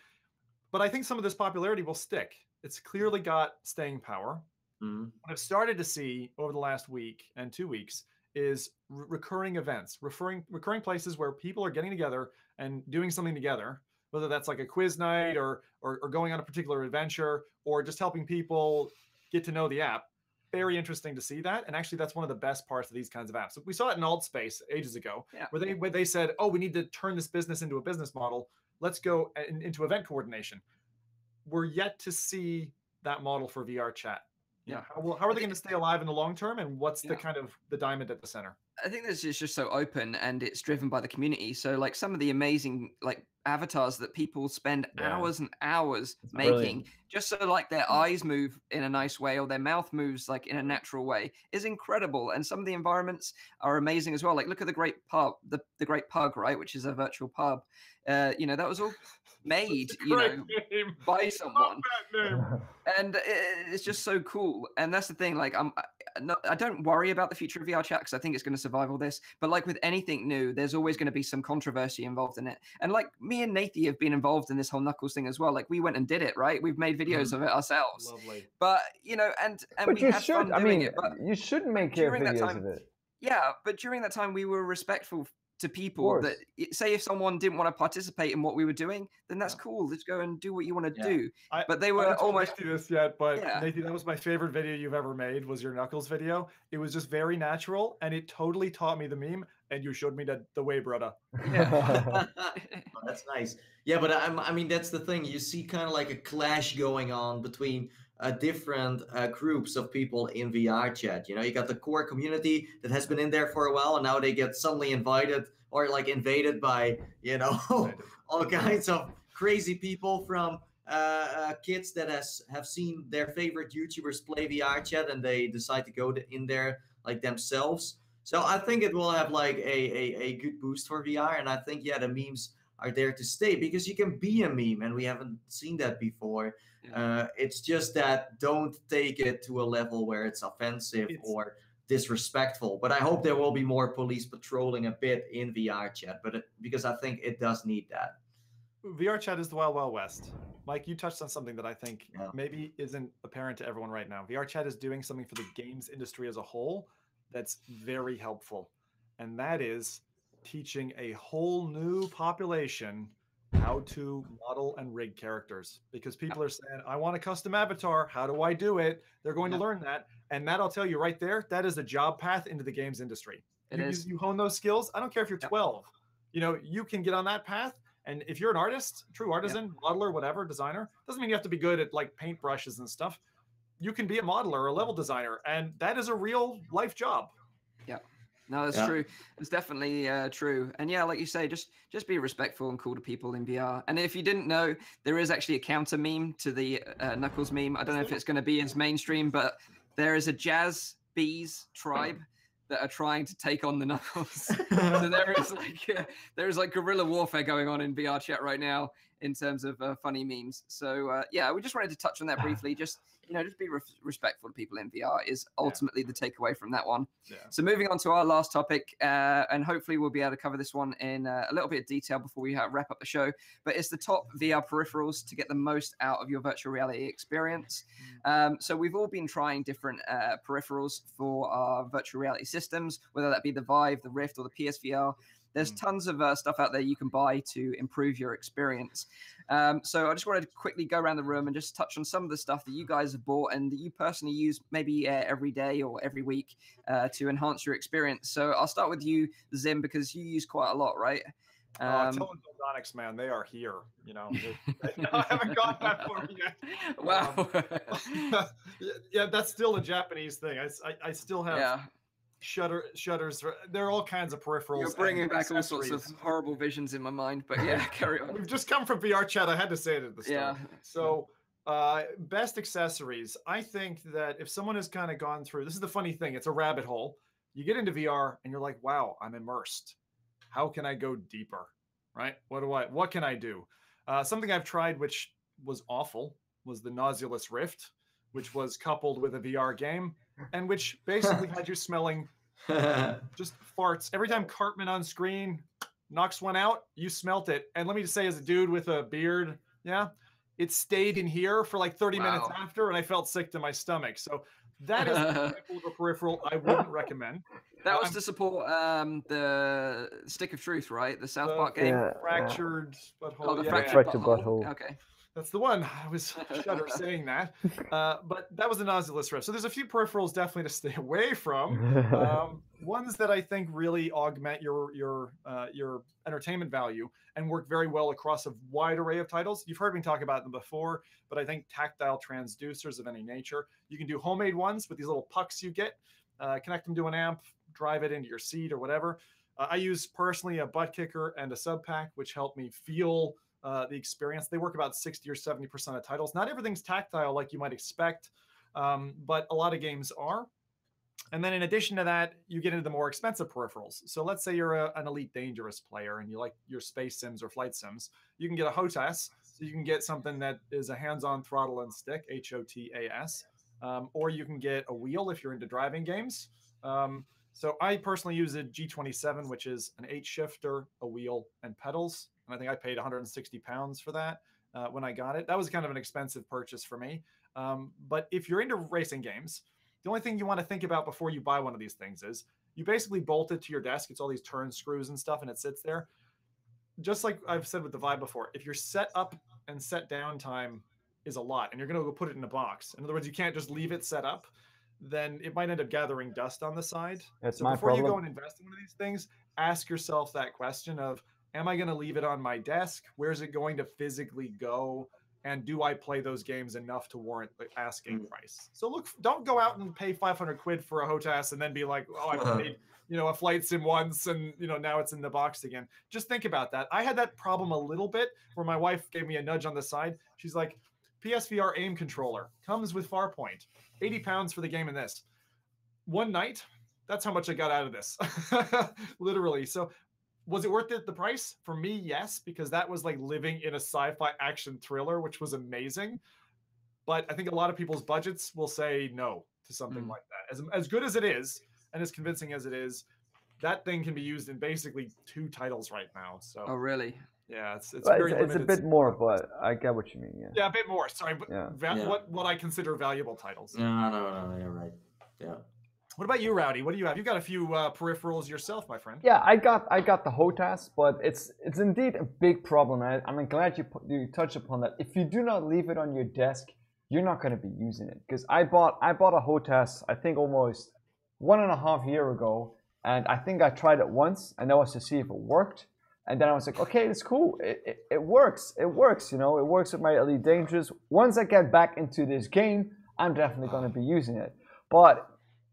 S4: But I think some of this popularity will stick. It's clearly got staying power. What I've started to see over the last week and 2 weeks is recurring events, recurring places where people are getting together and doing something together, whether that's like a quiz night or going on a particular adventure or just helping people get to know the app. Very interesting to see that. And actually, that's one of the best parts of these kinds of apps. We saw it in Altspace ages ago, where they said, oh, we need to turn this business into a business model. Let's go into event coordination. We're yet to see that model for VRChat. How are they going to stay alive in the long term? And what's the kind of the diamond at the center?
S2: I think this is just so open and it's driven by the community. So like some of the amazing like avatars that people spend hours and hours making just so like their eyes move in a nice way or their mouth moves like in a natural way is incredible. And some of the environments are amazing as well. Like look at the Great Pub, the Great Pug, right? Which is a virtual pub. That was all made, by someone. And it's just so cool. And that's the thing. Like I don't worry about the future of VRChat because I think it's going to survive all this. But like with anything new, there's always going to be some controversy involved in it. And like me and Nathy have been involved in this whole Knuckles thing as well. Like we went and did it, right? We've made videos of it ourselves.
S4: Lovely.
S2: But and we had fun doing it. But
S3: you should make videos of it.
S2: Yeah, but during that time we were respectful to people that say if someone didn't want to participate in what we were doing, then that's cool. Let's go and do what you want to do. But they were almost
S4: do this yet. But Nathan, that was my favorite video you've ever made. Was your Knuckles video? It was just very natural, and it totally taught me the meme. And you showed me the way, brother.
S1: Yeah, that's nice. Yeah, but I mean that's the thing. You see kind of like a clash going on between different groups of people in VRChat. You got the core community that has been in there for a while, and now they get suddenly invited or like invaded by all kinds of crazy people from kids that have seen their favorite YouTubers play VRChat, and they decide to go in there like themselves. So I think it will have like a good boost for VR, and I think the memes are there to stay because you can be a meme, and we haven't seen that before. It's just that don't take it to a level where it's offensive or disrespectful. But I hope there will be more police patrolling a bit in VRChat, because I think it does need that.
S4: VRChat is the Wild Wild West. Mike, you touched on something that I think maybe isn't apparent to everyone right now. VRChat is doing something for the games industry as a whole that's very helpful, and that is teaching a whole new population how to model and rig characters, because people are saying, I want a custom avatar. How do I do it? They're going to learn that. And that, I'll tell you right there, that is a job path into the games industry. You hone those skills. I don't care if you're 12, you can get on that path. And if you're an artist, true artisan, modeler, whatever, designer, doesn't mean you have to be good at like paint brushes and stuff. You can be a modeler or a level designer, and that is a real life job.
S2: Yeah. No, that's true. It's definitely true. And like you say, just be respectful and cool to people in VR. And if you didn't know, there is actually a counter meme to the Knuckles meme. I don't know if it's going to be as mainstream, but there is a Jazz Bees tribe that are trying to take on the Knuckles. So there is like guerrilla warfare going on in VRChat right now in terms of funny memes. So yeah, we just wanted to touch on that briefly. Just just be respectful to people in VR is ultimately the takeaway from that one. Yeah. So moving on to our last topic, and hopefully we'll be able to cover this one in a little bit of detail before we wrap up the show. But it's the top VR peripherals to get the most out of your virtual reality experience. So we've all been trying different peripherals for our virtual reality systems, whether that be the Vive, the Rift, or the PSVR. There's tons of stuff out there you can buy to improve your experience. So I just wanted to quickly go around the room and just touch on some of the stuff that you guys have bought and that you personally use maybe every day or every week to enhance your experience. So I'll start with you, Zim, because you use quite a lot, right?
S4: Tell Dildonics, man, they are here. I haven't got that far yet.
S2: Wow.
S4: Yeah, that's still a Japanese thing. I still have.
S2: Yeah.
S4: Shutters. There are all kinds of peripherals.
S2: You're bringing back all sorts of horrible visions in my mind, but yeah, carry on.
S4: We've just come from VRChat. I had to say it at the start. Yeah. So, best accessories. I think that if someone has kind of gone through, this is the funny thing. It's a rabbit hole. You get into VR and you're like, wow, I'm immersed. How can I go deeper? Right? What can I do? Something I've tried, which was awful, was the Nauseous Rift, which was coupled with a VR game, and which basically had you smelling just farts. Every time Cartman on screen knocks one out, you smelt it. And let me just say, as a dude with a beard, yeah, it stayed in here for like 30 minutes after, and I felt sick to my stomach. So that is the type of a peripheral I wouldn't recommend.
S2: That was to support the Stick of Truth, right? The South Park game.
S4: Fractured butthole.
S2: Oh, the
S3: fractured butthole.
S2: Okay.
S4: That's the one. I was shudder saying that. But that was the Nauseous Rift. So there's a few peripherals definitely to stay away from. Ones that I think really augment your entertainment value and work very well across a wide array of titles. You've heard me talk about them before, but I think tactile transducers of any nature. You can do homemade ones with these little pucks you get, connect them to an amp, drive it into your seat or whatever. I use personally a butt kicker and a sub pack, which help me feel the experience. They work about 60 or 70% of titles. Not everything's tactile like you might expect, but a lot of games are. And then in addition to that, you get into the more expensive peripherals. So let's say you're an Elite Dangerous player and you like your space sims or flight sims. You can get a HOTAS, so you can get something that is a hands-on throttle and stick, HOTAS, or you can get a wheel if you're into driving games. So I personally use a G27, which is an 8-shifter, a wheel, and pedals. And I think I paid 160 pounds for that when I got it. That was kind of an expensive purchase for me. But if you're into racing games, the only thing you want to think about before you buy one of these things is you basically bolt it to your desk. It's all these turn screws and stuff, and it sits there. Just like I've said with the Vive before, if your set up and set down time is a lot, and you're going to go put it in a box, in other words, you can't just leave it set up, then it might end up gathering dust on the side.
S3: That's
S4: so
S3: my
S4: before
S3: problem.
S4: you go and invest in one of these things, ask yourself that question of, am I going to leave it on my desk? Where's it going to physically go? And do I play those games enough to warrant the asking price? So look, don't go out and pay 500 quid for a HOTAS and then be like, oh, I paid, a flight sim once and, now it's in the box again. Just think about that. I had that problem a little bit where my wife gave me a nudge on the side. She's like, PSVR aim controller comes with Farpoint, 80 pounds for the game in this. One night, that's how much I got out of this, literally. So was it worth it, the price? For me, yes, because that was like living in a sci-fi action thriller, which was amazing. But I think a lot of people's budgets will say no to something like that. As good as it is, and as convincing as it is, that thing can be used in basically 2 titles right now. So.
S2: Oh, really?
S4: Yeah, it's
S3: very limited. It's a bit more, but I get what you mean. Yeah,
S4: a bit more. Sorry, but what I consider valuable titles.
S1: No, you're right. Yeah.
S4: What about you, Rowdy? What do you have? You've got a few peripherals yourself, my friend.
S3: Yeah, I got the HOTAS, but it's indeed a big problem. And I'm glad you touched upon that. If you do not leave it on your desk, you're not going to be using it. Because I bought a HOTAS, I think almost 1.5 years ago, and I think I tried it once, and that was to see if it worked. And then I was like, okay, it's cool. It works. It works. It works with my Elite Dangerous. Once I get back into this game, I'm definitely going to be using it. But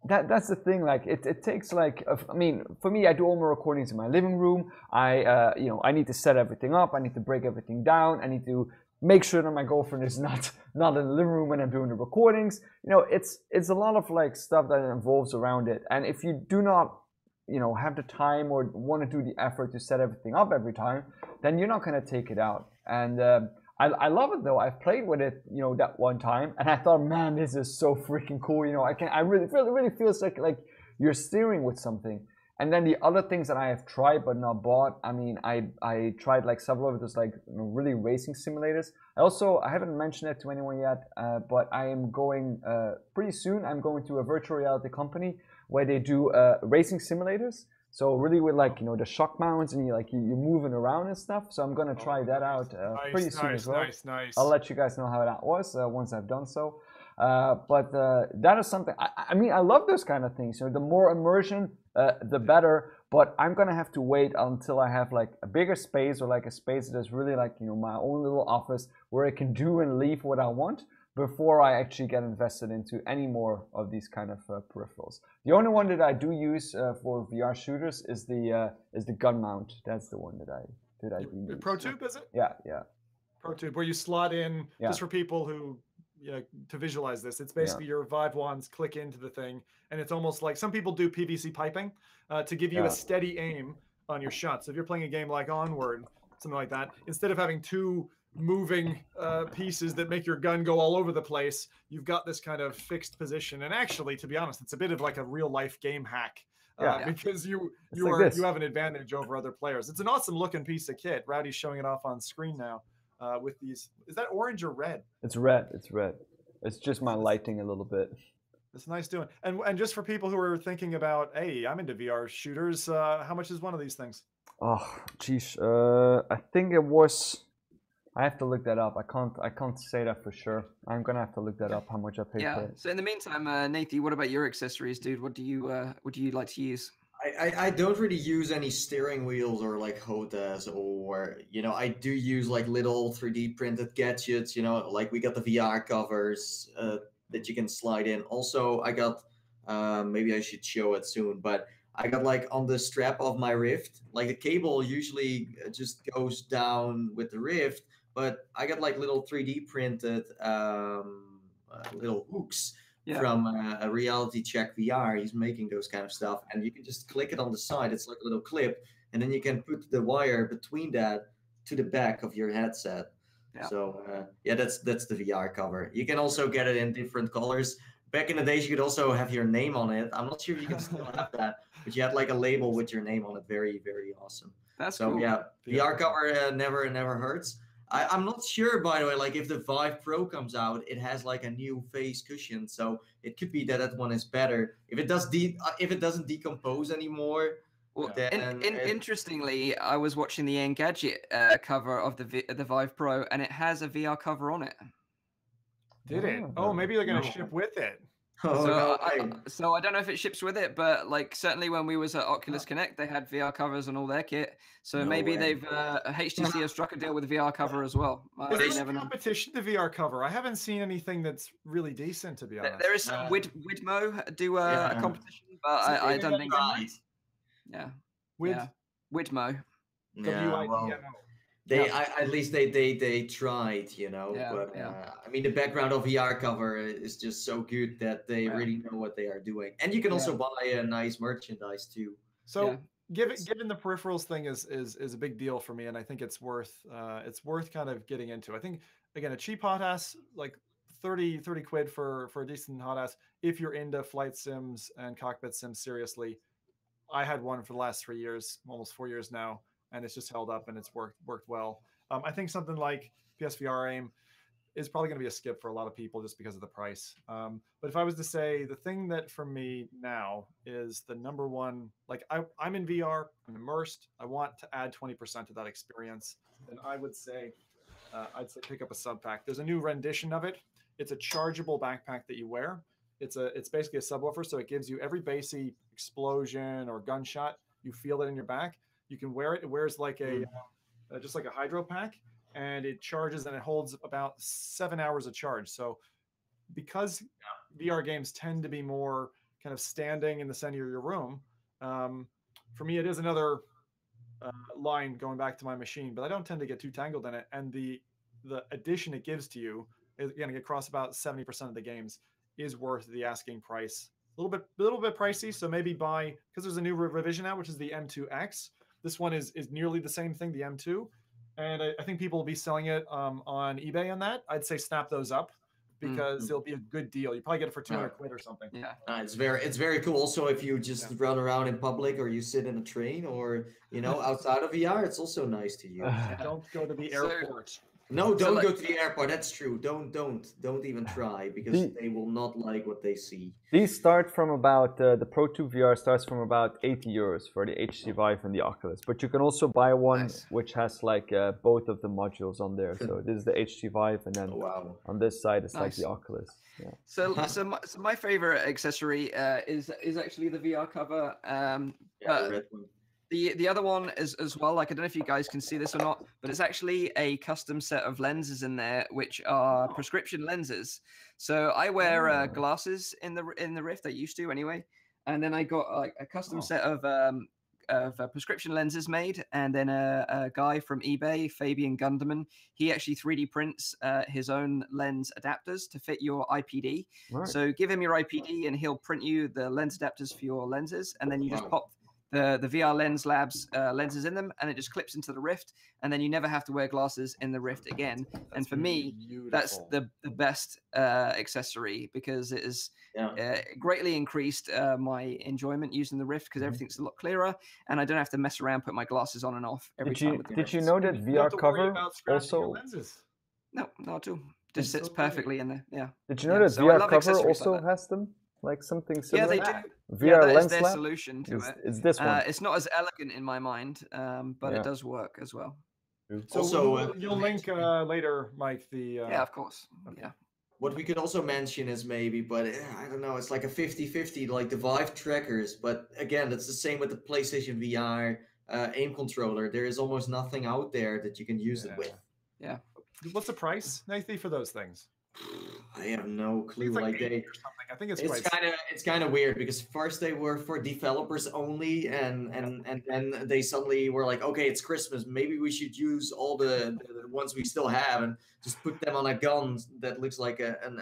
S3: that's the thing. Like it takes like, for me, I do all my recordings in my living room. I need to set everything up. I need to break everything down. I need to make sure that my girlfriend is not in the living room when I'm doing the recordings. You know, it's a lot of like stuff that involves around it. And if you do not, you know, have the time or want to do the effort to set everything up every time, then you're not going to take it out. And I love it though. I've played with it, you know, that one time, and I thought, man, this is so freaking cool. You know, I really feels like you're steering with something. And then the other things that I have tried but not bought, I mean, I tried like several of those like, you know, really racing simulators. I haven't mentioned it to anyone yet, but I am going pretty soon. I'm going to a virtual reality company where they do racing simulators. So really with like, you know, the shock mounts and you're moving around and stuff. So I'm gonna try that out pretty soon as well.
S4: Nice.
S3: I'll let you guys know how that was once I've done so. But that is something. I mean, I love those kind of things. You know, the more immersion, the better. But I'm gonna have to wait until I have like a bigger space or like a space that is really like, you know, my own little office where I can do and leave what I want before I actually get invested into any more of these kind of peripherals. The only one that I do use for VR shooters is the gun mount. That's the one that I do use.
S4: Pro Tube, is it?
S3: Yeah.
S4: Pro Tube, where you slot in, just for people who, you know, to visualize this, it's basically your Vive wands click into the thing, and it's almost like some people do PVC piping to give you a steady aim on your shot. So if you're playing a game like Onward, something like that, instead of having two moving pieces that make your gun go all over the place, you've got this kind of fixed position. And actually, to be honest, it's a bit of like a real life game hack because you have an advantage over other players. It's an awesome looking piece of kit. Rowdy's showing it off on screen now with these. Is that orange or red?
S3: It's red. It's just my lighting a little bit.
S4: It's nice doing. And just for people who are thinking about, hey, I'm into VR shooters, how much is one of these things?
S3: Oh, geez. I think it was. I have to look that up. I can't say that for sure. I'm gonna have to look that up. How much I paid for it.
S2: So in the meantime, Nathan, what about your accessories, dude? What do you like to use?
S1: I don't really use any steering wheels or like HOTAS, or, you know, I do use like little 3D printed gadgets, you know, like we got the VR covers that you can slide in. Also, I got, maybe I should show it soon, but I got like on the strap of my Rift, like the cable usually just goes down with the Rift, but I got like little 3D printed little hooks from a Reality Check VR. He's making those kind of stuff, and you can just click it on the side. It's like a little clip, and then you can put the wire between that to the back of your headset. Yeah. So that's the VR cover. You can also get it in different colors. Back in the days, you could also have your name on it. I'm not sure if you can still have that, but you had like a label with your name on it. Very, very awesome.
S2: That's
S1: so
S2: cool.
S1: Yeah, VR cover never hurts. I'm not sure, by the way, like if the Vive Pro comes out, it has like a new face cushion, so it could be that one is better. If it doesn't decompose anymore.
S2: Well, interestingly, I was watching the Engadget cover of the Vive Pro, and it has a VR cover on it.
S4: Did it? Oh, maybe they're gonna ship with it.
S2: So I don't know if it ships with it, but like certainly when we was at Oculus Connect, they had VR covers on all their kit. So maybe they've HTC has struck a deal with VR cover as well.
S4: Is there competition to VR cover? I haven't seen anything that's really decent, to be honest.
S2: There is some Widmo do a competition, but I don't think. Widmo.
S4: WIDMO.
S1: At least they tried, you know. I mean, the background of VR cover is just so good that they really know what they are doing, and you can also buy a nice merchandise too.
S4: So, given the peripherals thing is a big deal for me, and I think it's worth kind of getting into. I think again, a cheap hot ass, like 30 quid for a decent hot ass, if you're into flight sims and cockpit sims seriously. I had one for the last 3 years, almost 4 years now, and it's just held up and it's worked well. I think something like PSVR AIM is probably going to be a skip for a lot of people just because of the price. But if I was to say the thing that for me now is the number one, like I'm in VR, I'm immersed, I want to add 20% to that experience, then I would say, I'd say pick up a sub pack. There's a new rendition of it. It's a chargeable backpack that you wear. It's basically a subwoofer, so it gives you every bassy explosion or gunshot. You feel it in your back. You can wear it. It wears like just like a hydro pack, and it charges and it holds about 7 hours of charge. So because VR games tend to be more kind of standing in the center of your room, for me it is another line going back to my machine, but I don't tend to get too tangled in it. And the the addition it gives to you, again, across about 70% of the games, is worth the asking price. A little bit pricey, so maybe buy, because there's a new revision out, which is the M2X. This one is nearly the same thing, the M2, and I think people will be selling it on eBay on that. I'd say snap those up because it'll be a good deal. You probably get it for 200 quid or something.
S2: Yeah,
S1: it's very cool. Also, if you just run around in public or you sit in a train or outside of VR, it's also nice to use.
S4: Don't go to the airport.
S1: No, don't go to the airport. That's true. Don't even try, because they will not like what they see.
S3: These start from about the Pro 2 VR starts from about 80 euros for the HTC Vive and the Oculus. But you can also buy one which has like both of the modules on there. So this is the HTC Vive, and then on this side it's like the Oculus. Yeah.
S2: So my favorite accessory is actually the VR cover.
S1: The red one.
S2: The other one is as well, like, I don't know if you guys can see this or not, but it's actually a custom set of lenses in there, which are prescription lenses. So I wear glasses in the Rift. I used to anyway, and then I got like a custom set of prescription lenses made, and then a guy from eBay, Fabian Gunderman, he actually 3D prints his own lens adapters to fit your IPD. Right. So give him your IPD, and he'll print you the lens adapters for your lenses, and then you just pop the VR Lens Labs lenses in them, and it just clips into the Rift, and then you never have to wear glasses in the Rift again. And for me, that's the best accessory, because it has greatly increased my enjoyment using the Rift, because everything's a lot clearer, and I don't have to mess around, put my glasses on and off every time.
S3: Did you know that VR cover also?
S2: No, not at all. Just sits perfectly in there. Yeah.
S3: Did you know that VR cover also has them? Like something similar?
S2: Yeah, they do.
S3: VR
S2: that
S3: Lens
S2: is their
S3: Lab?
S2: solution to it.
S3: It's this one.
S2: It's not as elegant in my mind, but it does work as well.
S4: So also, you'll link later, Mike.
S2: Yeah, of course. Okay. Yeah.
S1: What we could also mention is maybe, but I don't know, it's like a 50-50, like the Vive trackers. But again, it's the same with the PlayStation VR aim controller. There is almost nothing out there that you can use it with.
S2: Yeah.
S4: What's the price, Nathan, for those things?
S1: I have no clue.
S4: It's
S1: like they,
S4: or something. I think
S1: it's kind of weird, because first they were for developers only, and then they suddenly were like, okay, it's Christmas, maybe we should use all the ones we still have and just put them on a gun that looks like an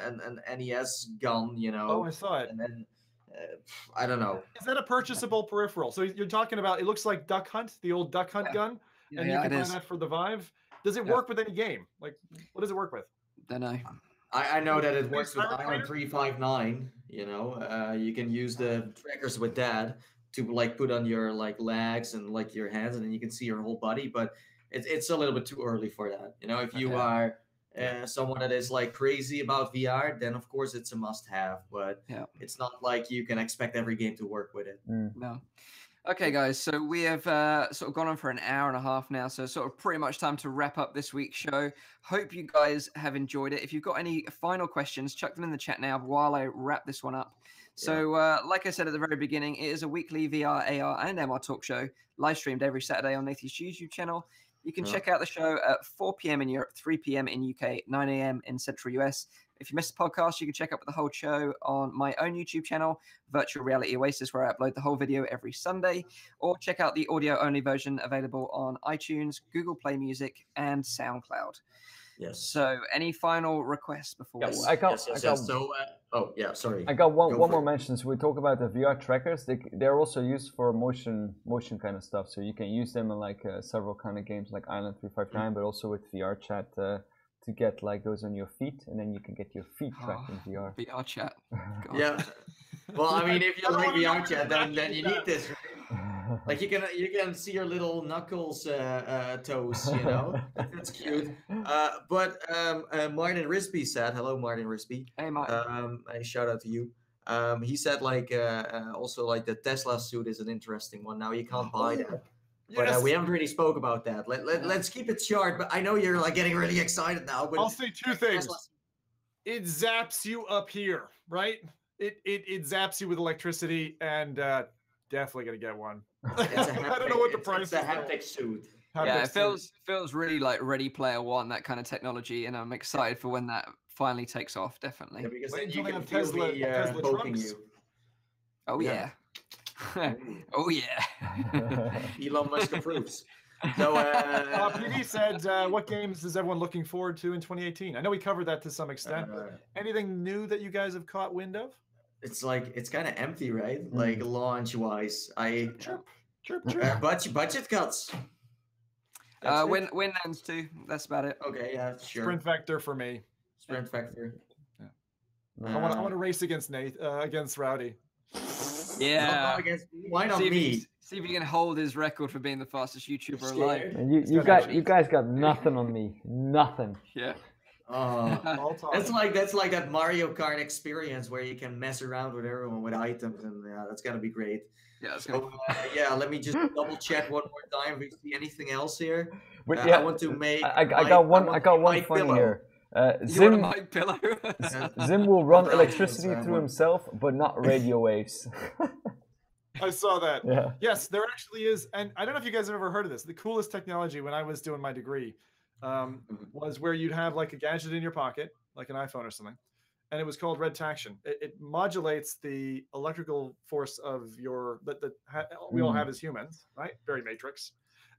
S1: NES gun,
S4: Oh, I saw it.
S1: And then I don't know.
S4: Is that a purchasable peripheral? So you're talking about, it looks like Duck Hunt, the old Duck Hunt gun, and you can buy that for the Vive. Does it work with any game? Like, what does it work with?
S2: Don't know.
S1: I know that it works with Iron 359. You can use the trackers with that to like put on your like legs and like your hands, and then you can see your whole body. But it's a little bit too early for that. If you are someone that is like crazy about VR, then of course it's a must-have. But it's not like you can expect every game to work with it.
S2: No. Okay, guys, so we have sort of gone on for an hour and a half now, so sort of pretty much time to wrap up this week's show. Hope you guys have enjoyed it. If you've got any final questions, chuck them in the chat now while I wrap this one up. So, like I said at the very beginning, it is a weekly VR, AR, and MR talk show, live streamed every Saturday on Nathan's YouTube channel. You can check out the show at 4 p.m. in Europe, 3 p.m. in UK, 9 a.m. in Central US. If you missed the podcast, you can check out the whole show on my own YouTube channel, Virtual Reality Oasis, where I upload the whole video every Sunday, or check out the audio-only version available on iTunes, Google Play Music, and SoundCloud.
S1: Yes.
S2: So, any final requests before?
S1: Yes.
S3: I got.
S1: Sorry.
S3: I got one more mention. So we talk about the VR trackers. They're also used for motion kind of stuff. So you can use them in like several kind of games, like Island 359, but also with VRChat. To get like those on your feet, and then you can get your feet tracked in VR.
S2: VRChat.
S1: Yeah. Well, I mean, if you like VRChat, then you need this. Right? Like you can see your little knuckles toes. That's cute. But Martin Risby said, hello, Martin Risby.
S2: Hey, Martin.
S1: A shout out to you. He said like also like the Tesla suit is an interesting one. Now you can't buy that. But we haven't really spoke about that. Let's keep it short. But I know you're like getting really excited now. But
S4: I'll say two things. It zaps you up here, right? It zaps you with electricity, and definitely gonna get one. I don't know what the price is.
S1: It's a haptic suit.
S2: It feels really like Ready Player One, that kind of technology, and I'm excited for when that finally takes off. Definitely.
S1: Yeah, because then you can feel Tesla poking you.
S2: Oh yeah. Oh yeah.
S1: Elon Musk approves. So,
S4: PD said, what games is everyone looking forward to in 2018? I know we covered that to some extent, but anything new that you guys have caught wind of?
S1: it's like it's kind of empty, right?
S3: Mm.
S1: Like launch-wise,
S4: Chirp.
S1: budget cuts.
S2: Windlands 2. That's about it.
S1: Okay, yeah, sure.
S4: Sprint Vector for me.
S1: Sprint Vector.
S4: I want to race against against Rowdy.
S2: Yeah.
S1: Not against me. Why not
S2: See
S1: me?
S2: if you can hold his record for being the fastest YouTuber alive.
S3: And you guys got nothing on me. Nothing.
S2: Yeah.
S1: That's like that Mario Kart experience where you can mess around with everyone with items, and that's gonna be great.
S2: Yeah.
S1: Yeah, let me just double check one more time if we see anything else here.
S3: But
S1: I want to make.
S3: I got one funny here. Zim,
S2: Mike Pillow.
S3: Zim will run electricity through himself, but not radio waves.
S4: I saw that.
S3: Yeah.
S4: Yes, there actually is, and I don't know if you guys have ever heard of this. The coolest technology when I was doing my degree was where you'd have like a gadget in your pocket, like an iPhone or something, and it was called red taction. It modulates the electrical force of your that we all have as humans, right? Very Matrix.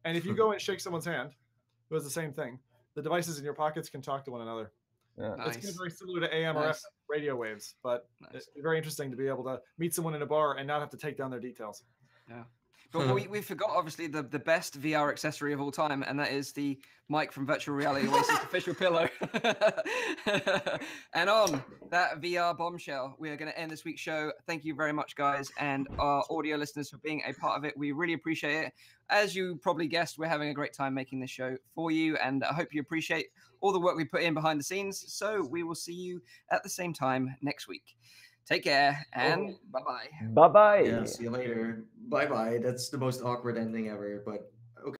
S4: And if you go and shake someone's hand, it was the same thing. The devices in your pockets can talk to one another.
S3: Yeah.
S2: Nice.
S4: It's kind of very similar to AM or FM radio waves, but it's very interesting to be able to meet someone in a bar and not have to take down their details.
S2: Yeah. But we forgot, obviously, the best VR accessory of all time, and that is the mic from Virtual Reality Oasis official pillow. And on that VR bombshell, we are going to end this week's show. Thank you very much, guys, and our audio listeners for being a part of it. We really appreciate it. As you probably guessed, we're having a great time making this show for you, and I hope you appreciate all the work we put in behind the scenes. So we will see you at the same time next week. Take care, and bye-bye.
S3: Bye-bye.
S1: Yeah, see you later. Bye-bye. That's the most awkward ending ever, but